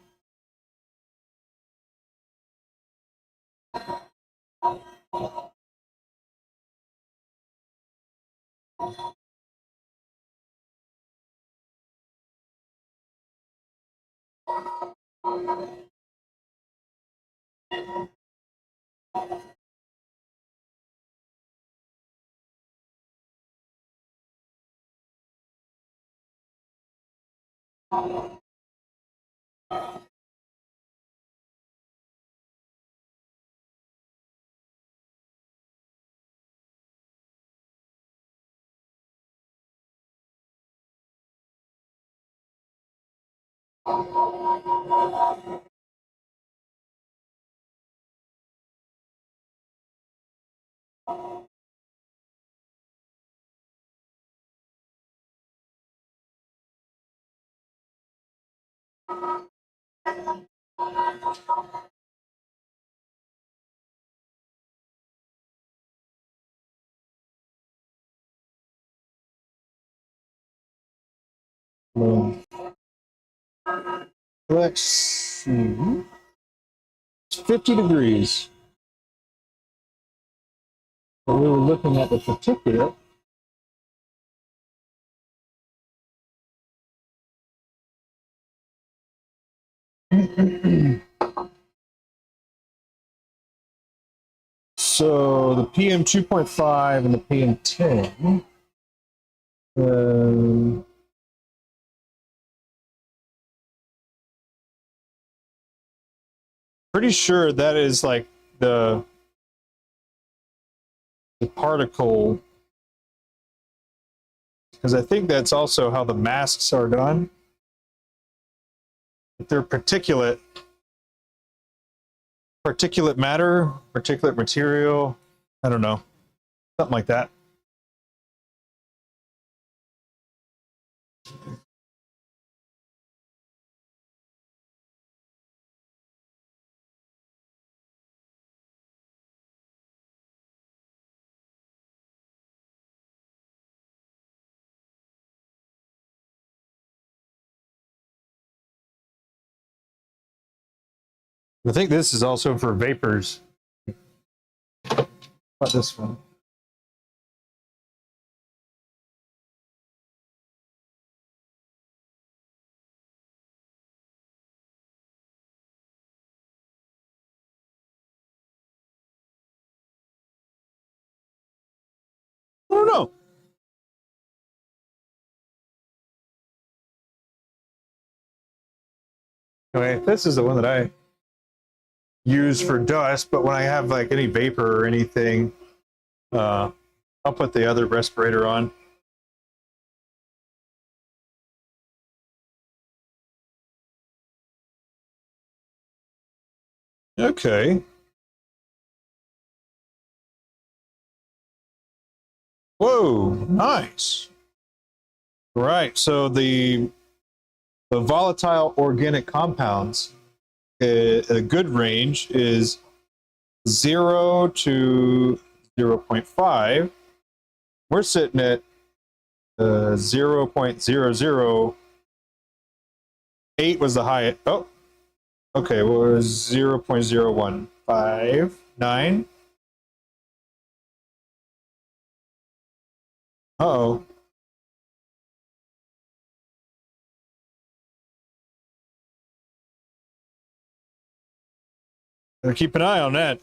Let's see. It's 50 degrees. But we were looking at the particulate. So the PM 2.5 and the PM 10. Pretty sure that is like the particle, because I think that's also how the masks are done. If they're particulate matter, particulate material, I don't know, something like that. I think this is also for vapors. How about this one? don't know. Anyway, this is the one that I use for dust, but when I have like any vapor or anything, I'll put the other respirator on. Okay. Whoa, nice. Right, so the volatile organic compounds, a good range is 0 to 0.5. We're sitting at 0.008 was the highest. Oh, okay, well, it was 0.0159. Uh-oh. Gotta keep an eye on that.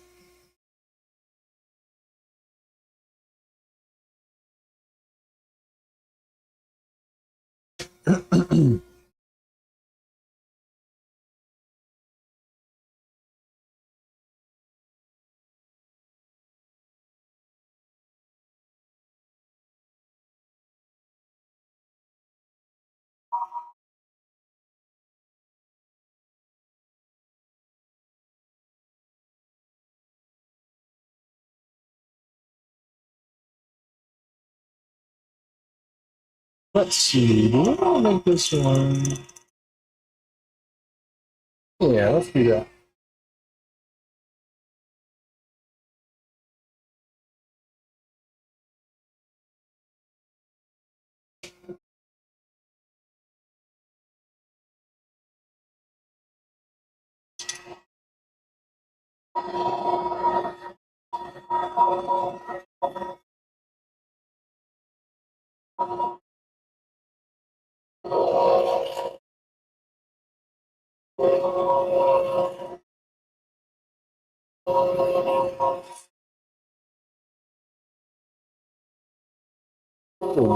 Let's see. Do we want to make this one? Yeah, let's do that.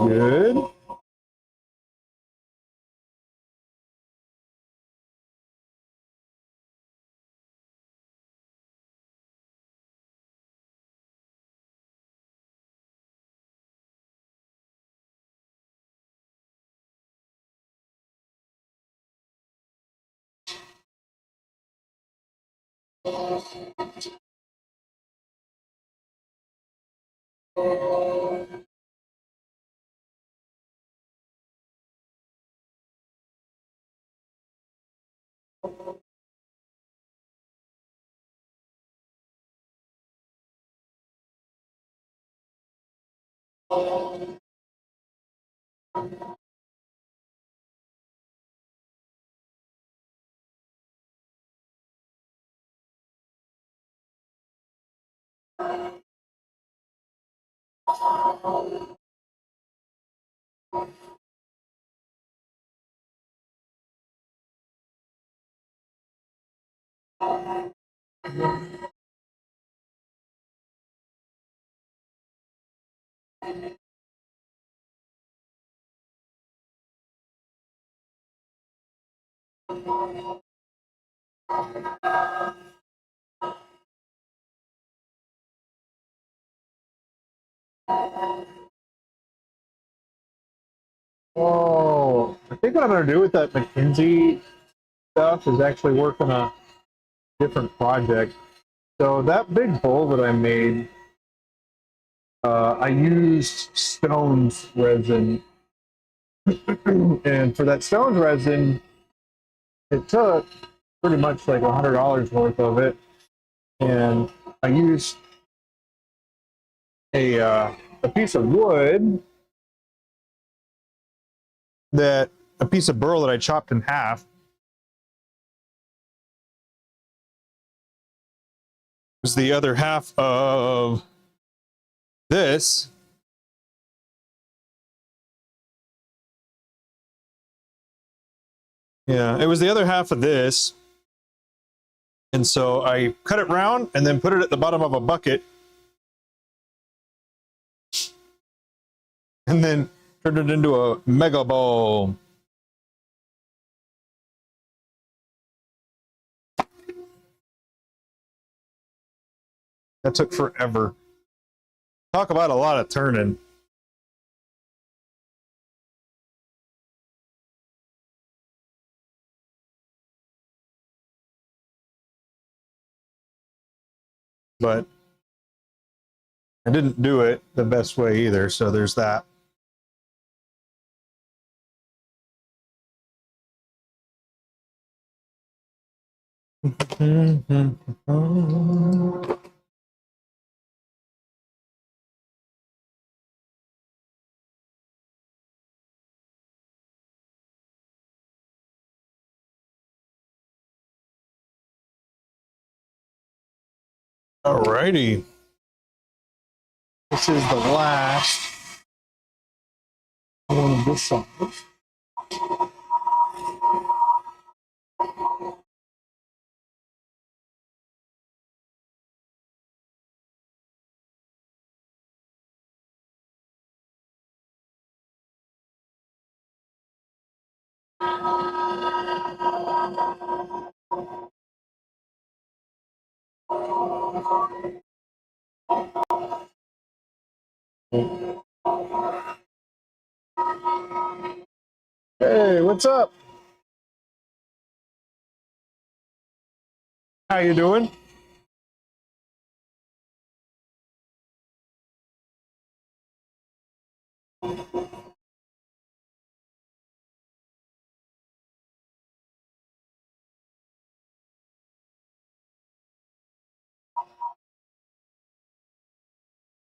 Good. Oh, I think what I'm going to do with that McKinsey stuff is actually work on a different project. So that big bowl that I made, I used Stone's resin. And for that Stone's resin, it took pretty much like $100 worth of it. And I used a piece of wood, a piece of burl that I chopped in half. Was the other half of this. Yeah, it was the other half of this. And so I cut it round and then put it at the bottom of a bucket. and then turned it into a mega ball. That took forever. Talk about a lot of turning. But I didn't do it the best way either, so there's that. Alrighty. This is the last one of this song. Hey, what's up? How you doing?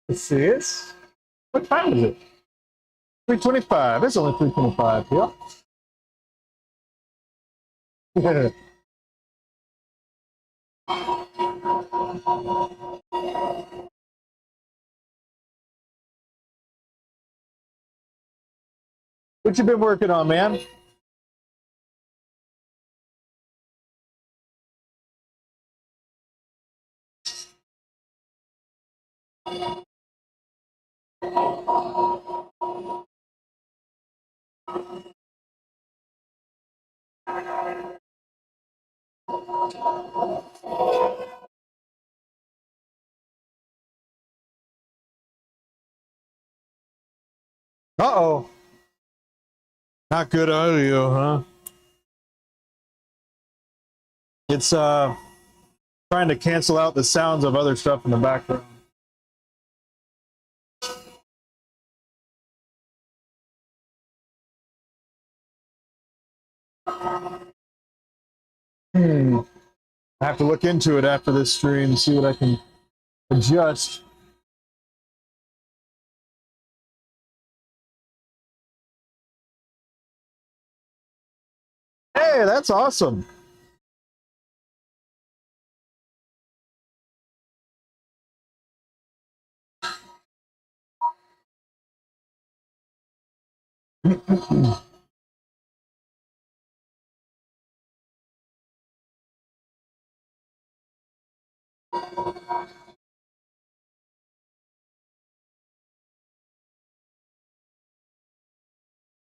Let's see it. What time is it? 3:25. It's only 3:25. Yeah. What you been working on, man? Uh-oh. Not good audio, huh? It's trying to cancel out the sounds of other stuff in the background. I have to look into it after this stream and see what I can adjust. Hey, that's awesome.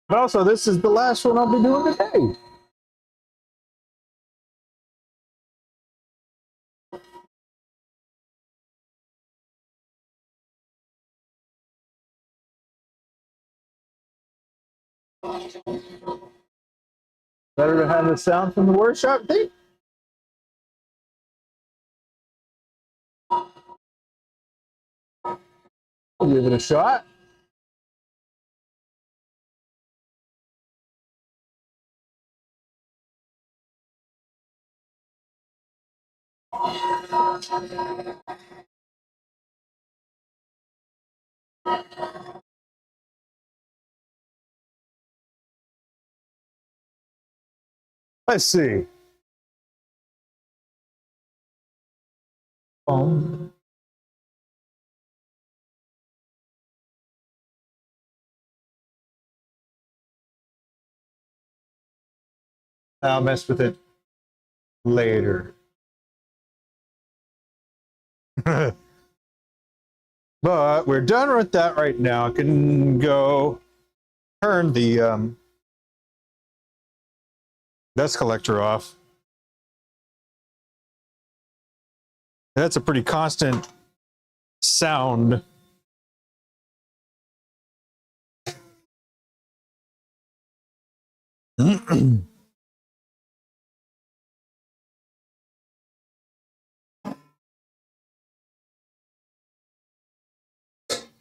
But also, this is the last one I'll be doing today. Better to have the sound from the workshop thing. I'll give it a shot. Let's see. I'll mess with it later. But we're done with that right now. I can go turn the dust collector off. That's a pretty constant sound.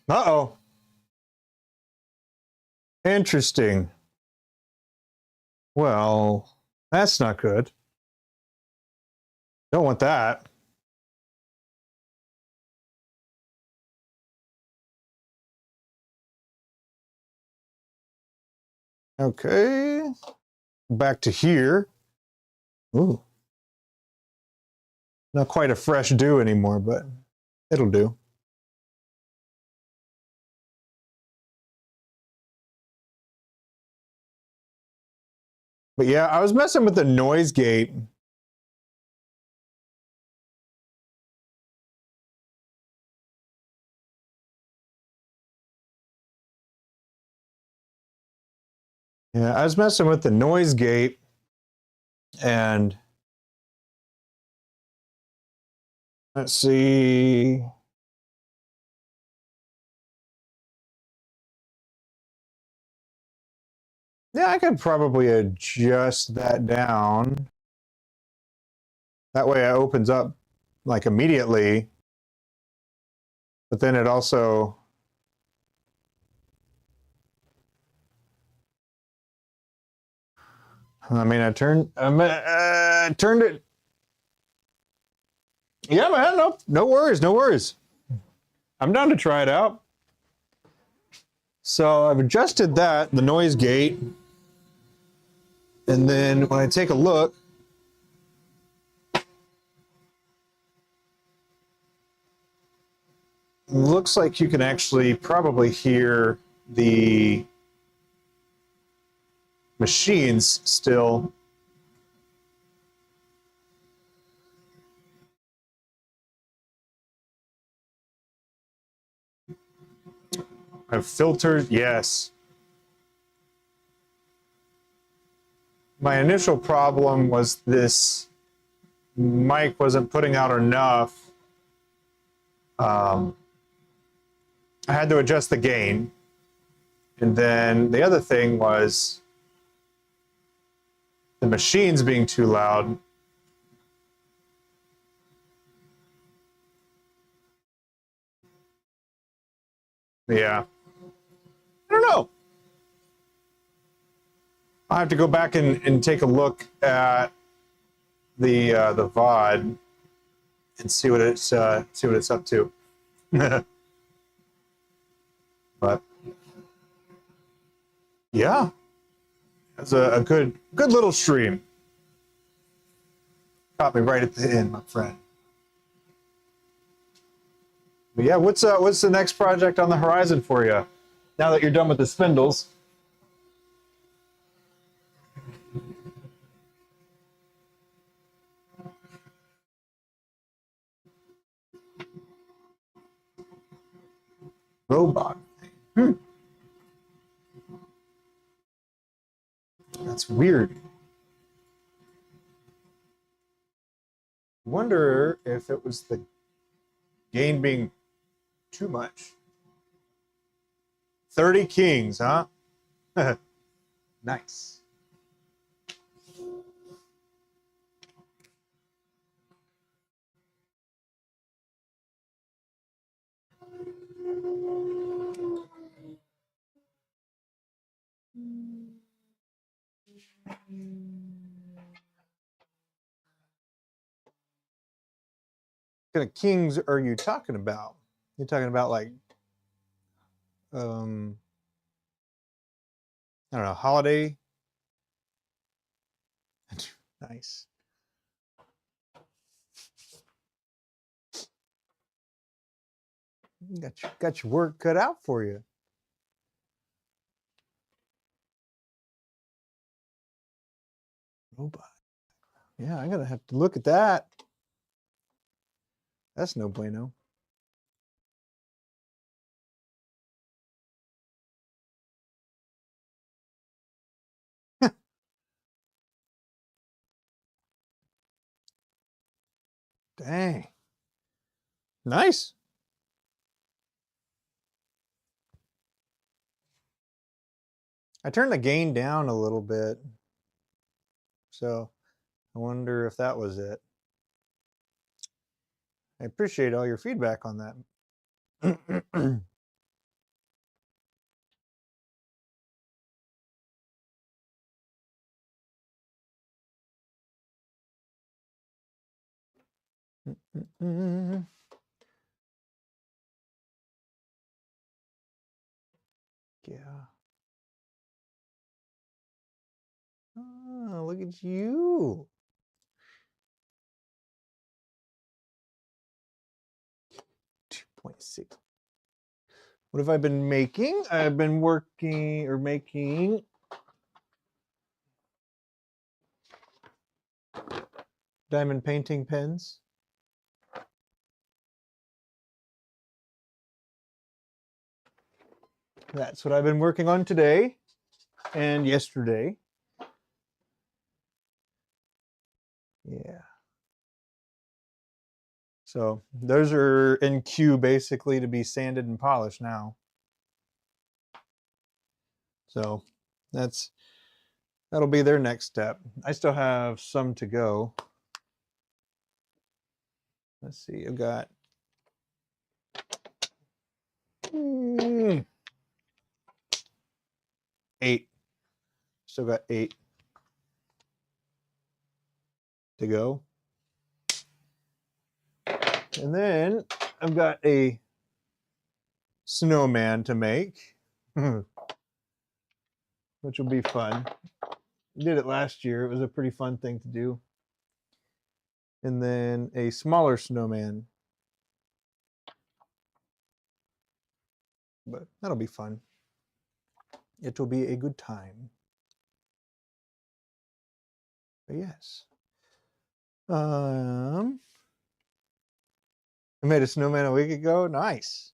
Uh-oh. Interesting. Well, that's not good. Don't want that. Okay. Back to here. Ooh. Not quite a fresh dew anymore, but it'll do. But yeah, I was messing with the noise gate. Yeah, I was messing with the noise gate and let's see. Yeah, I could probably adjust that down. That way it opens up like immediately. But then it also, I mean, I turned it. Yeah, man, no worries, no worries. I'm down to try it out. So I've adjusted that, the noise gate. And then when I take a look, looks like you can actually probably hear the machines still. I've filtered, yes. My initial problem was this mic wasn't putting out enough. I had to adjust the gain. And then the other thing was the machines being too loud. Yeah. I don't know. I have to go back and take a look at the VOD and see what it's up to. But yeah, it's a good little stream. Caught me right at the end, my friend. But yeah, what's the next project on the horizon for you? Now that you're done with the spindles. Robot. Hmm. That's weird. Wonder if it was the gain being too much. 30 kings, huh? Nice. What kind of kings are you talking about? You're talking about like um I don't know, holiday. Nice. You got your work cut out for you. Robot. Yeah, I'm gonna have to look at that. That's no bueno. Dang. Nice. I turned the gain down a little bit. So I wonder if that was it. I appreciate all your feedback on that. Yeah. Oh, look at you. 2.6. What have I been making? I've been working or making diamond painting pens. That's what I've been working on today and yesterday. Yeah. So those are in queue basically to be sanded and polished now. So that'll be their next step. I still have some to go. Let's see, I've got 8. Still got 8 to go. And then I've got a snowman to make, which will be fun. I did it last year. It was a pretty fun thing to do. And then a smaller snowman. But that'll be fun. It will be a good time. But yes. I made a snowman a week ago. Nice.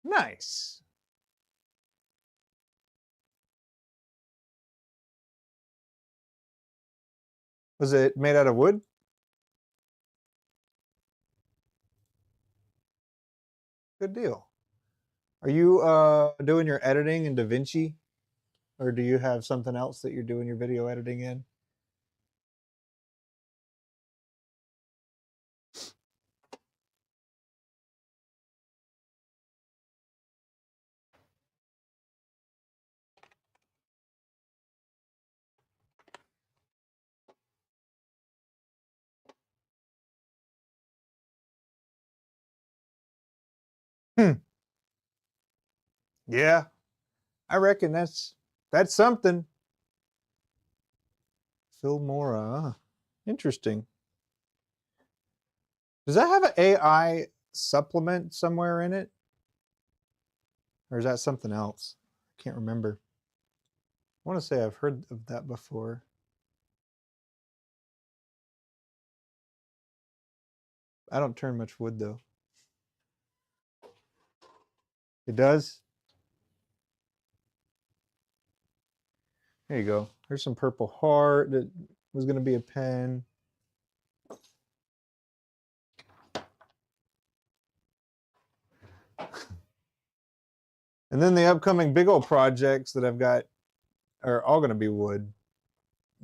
Nice. Was it made out of wood? Good deal. Are you doing your editing in DaVinci? Or do you have something else that you're doing your video editing in? Yeah, I reckon that's something. Filmora. Interesting. Does that have an AI supplement somewhere in it? Or is that something else? I can't remember. I want to say I've heard of that before. I don't turn much wood though. It does? There you go. There's some purple heart that was going to be a pen. And then the upcoming big old projects that I've got are all going to be wood.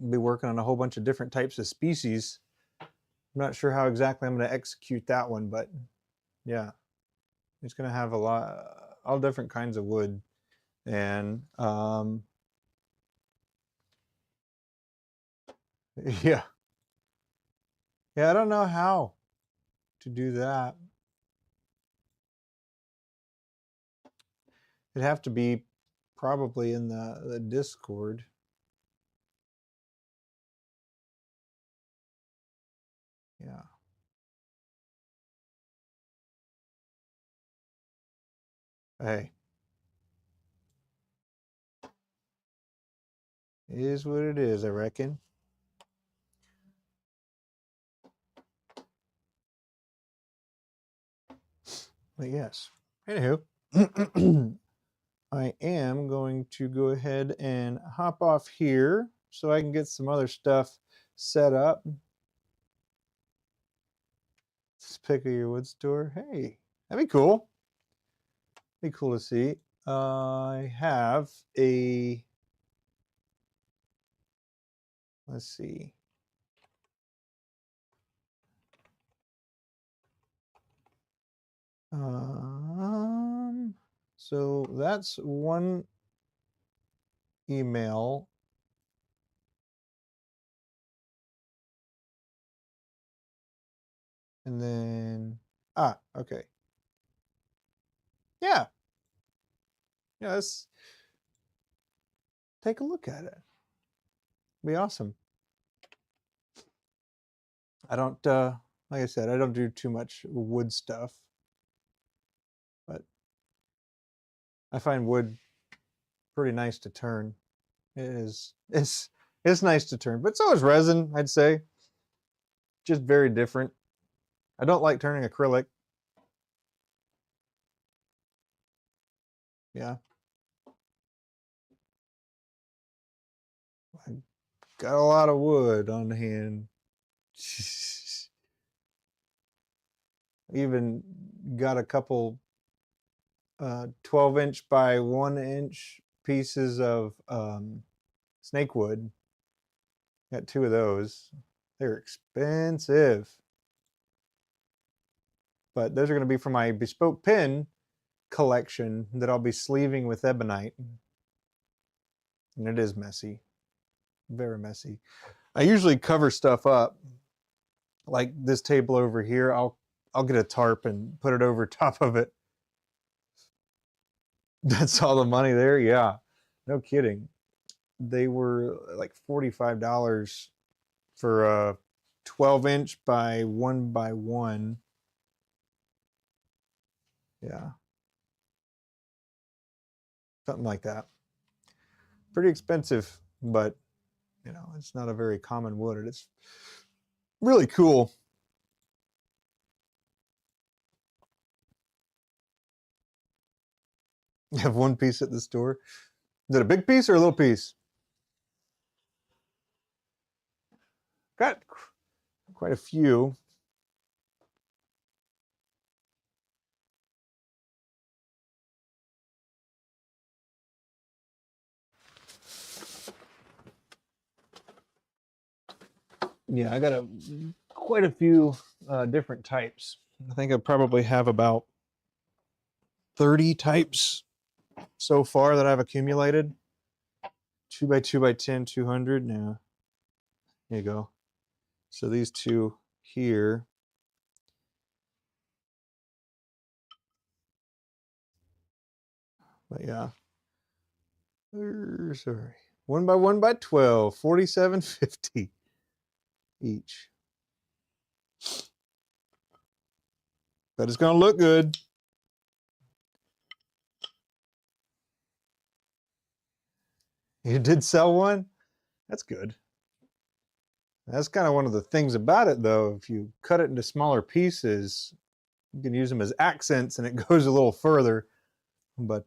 I'll be working on a whole bunch of different types of species. I'm not sure how exactly I'm going to execute that one, but yeah, it's going to have a lot, all different kinds of wood. And yeah. Yeah, I don't know how to do that. It'd have to be probably in the Discord. Yeah. Hey. It is what it is, I reckon. But yes. Anywho. I am going to go ahead and hop off here so I can get some other stuff set up. Let's pick a your wood store. Hey, that'd be cool. Be cool to see. I have a, let's see. So that's one email. And then, okay. Yeah. Yeah, let's take a look at it. Be awesome. I don't, like I said, I don't do too much wood stuff, but I find wood pretty nice to turn. It's nice to turn, but so is resin, I'd say. Just very different. I don't like turning acrylic. Yeah. I got a lot of wood on hand. Even got a couple 12-inch by 1-inch pieces of snake wood. Got 2 of those. They're expensive. But those are going to be for my bespoke pin collection that I'll be sleeving with ebonite. And it is messy. Very messy. I usually cover stuff up. Like this table over here, I'll get a tarp and put it over top of it. That's all the money there? Yeah. No kidding. They were like $45 for a 12-inch by 1 by 1. Yeah. Something like that. Pretty expensive, but you know, it's not a very common wood. It's really cool. You have one piece at the store. Is it a big piece or a little piece? Got quite a few. Yeah, I got quite a few different types. I think I probably have about 30 types so far that I've accumulated. 2 by 2 by 10, 200. Now, there you go. So these two here. But yeah. Sorry. 1 by 1 by 12, 47.50 each. But it's going to look good. You did sell one? That's good. That's kind of one of the things about it, though. If you cut it into smaller pieces, you can use them as accents and it goes a little further. But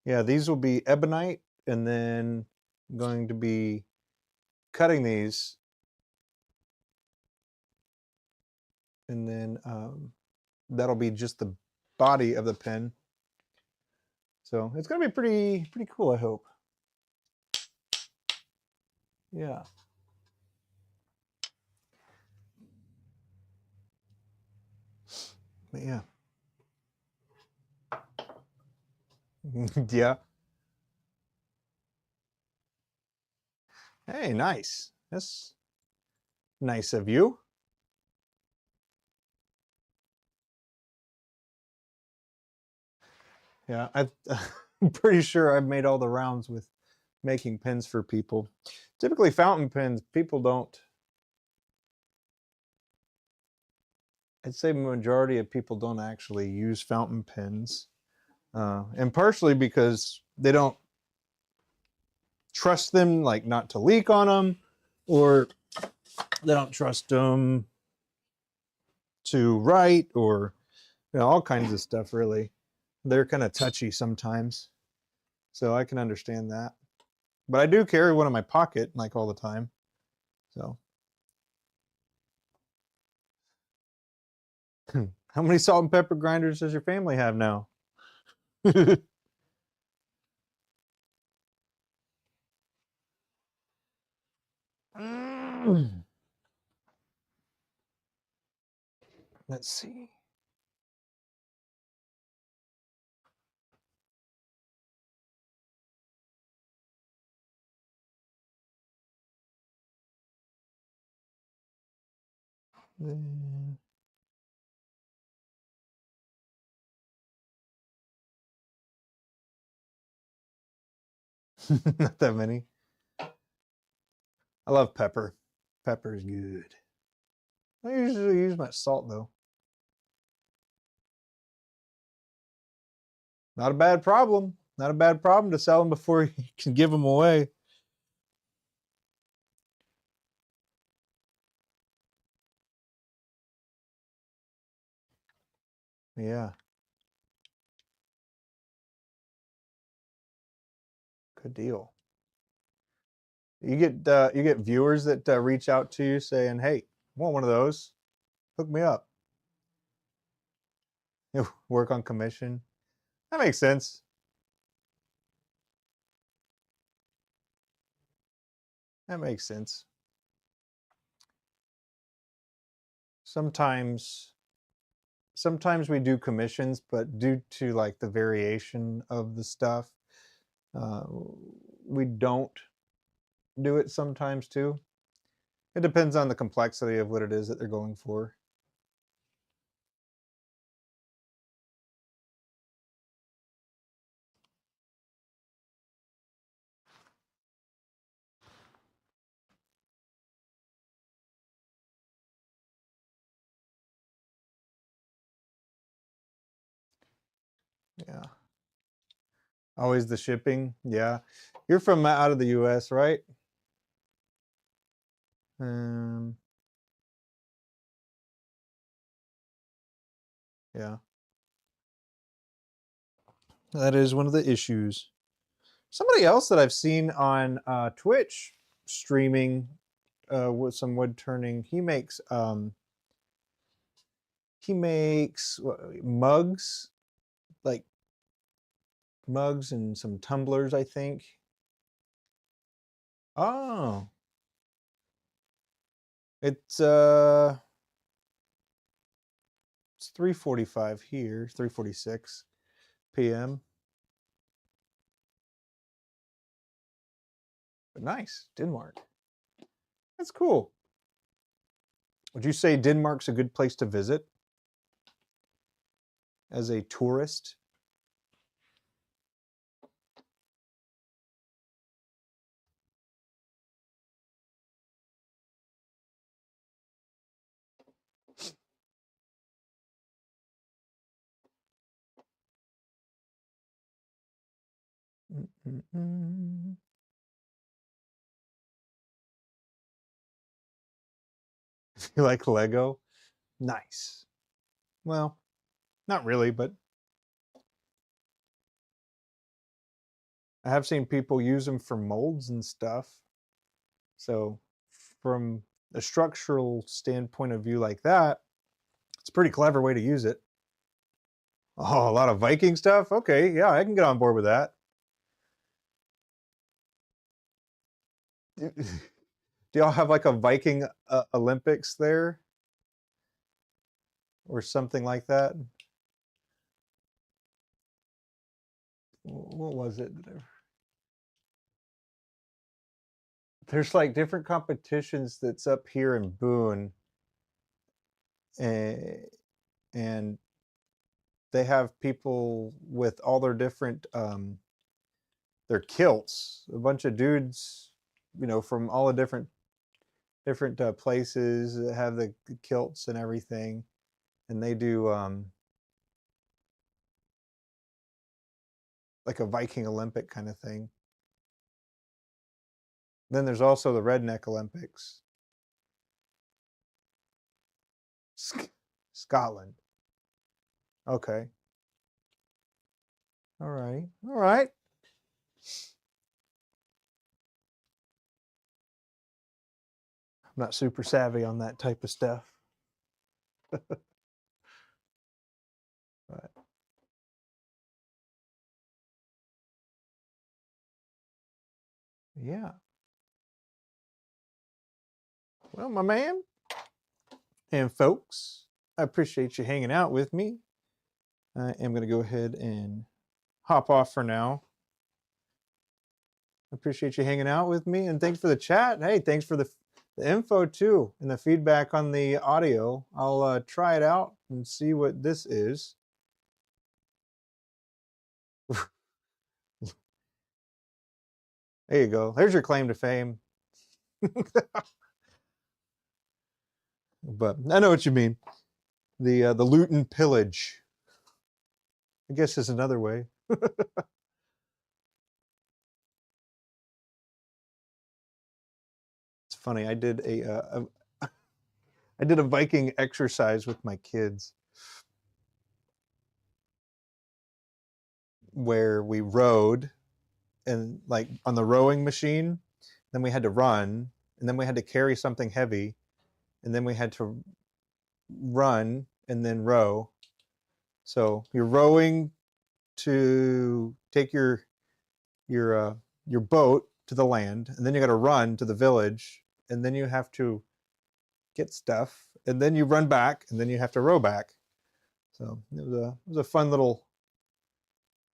yeah, these will be ebonite, and then I'm going to be cutting these. And then that'll be just the body of the pen. So it's going to be pretty cool, I hope. Yeah. But yeah. Yeah. Hey, nice. That's nice of you. Yeah, I'm pretty sure I've made all the rounds with making pens for people. Typically fountain pens, people don't, I'd say the majority of people don't actually use fountain pens. And partially because they don't trust them, like not to leak on them, or they don't trust them to write, or you know, all kinds of stuff really. they're kind of touchy sometimes. So I can understand that. But I do carry one in my pocket like all the time. So how many salt and pepper grinders does your family have now? Let's see. Not that many. I love pepper. Pepper is good. I usually use much salt though. Not a bad problem. Not a bad problem to sell them before you can give them away. Yeah. Good deal. You get viewers that reach out to you saying, "Hey, I want one of those. Hook me up." You work on commission. That makes sense. That makes sense. Sometimes we do commissions, but due to like the variation of the stuff, uh, we don't do it sometimes too. It depends on the complexity of what it is that they're going for. Yeah. Always the shipping. Yeah. You're from out of the US, right? Um, yeah. That is one of the issues. Somebody else that I've seen on Twitch streaming with some wood turning, he makes mugs, like mugs and some tumblers, I think. Oh, it's 3:45 here, 3:46 p.m. But nice, Denmark. That's cool. Would you say Denmark's a good place to visit as a tourist? Mm-mm-mm. You like Lego? Nice. Well, not really, but I have seen people use them for molds and stuff. So, from a structural standpoint of view like that, it's a pretty clever way to use it. Oh, a lot of Viking stuff? Okay, yeah, I can get on board with that. Do y'all have like a Viking Olympics there or something like that? What was it? There's like different competitions that's up here in Boone, and they have people with all their different their kilts. A bunch of dudes, from all the different places that have the kilts and everything, and they do like a Viking Olympic kind of thing. Then there's also the Redneck Olympics. Scotland. Okay. All right. All right. I'm not super savvy on that type of stuff. But yeah. Well, my man and folks, I appreciate you hanging out with me. I am going to go ahead and hop off for now. I appreciate you hanging out with me, and thanks for the chat. Hey, thanks for the info too and the feedback on the audio. I'll try it out and see what this is. There you go. There's your claim to fame. But I know what you mean. The loot and pillage, I guess, is another way. It's funny. I did a Viking exercise with my kids where we rowed, and like on the rowing machine, then we had to run, and then we had to carry something heavy, and then we had to run and then row. So you're rowing to take your boat to the land, and then you got to run to the village, and then you have to get stuff, and then you run back, and then you have to row back. So it was a fun little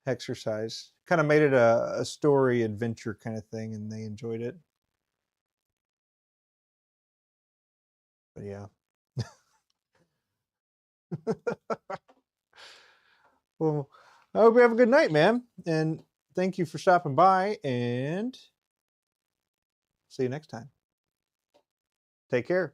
exercise. Kind of made it a story adventure kind of thing, and they enjoyed it. But yeah. Well, I hope you have a good night, man. And thank you for stopping by, and see you next time. Take care.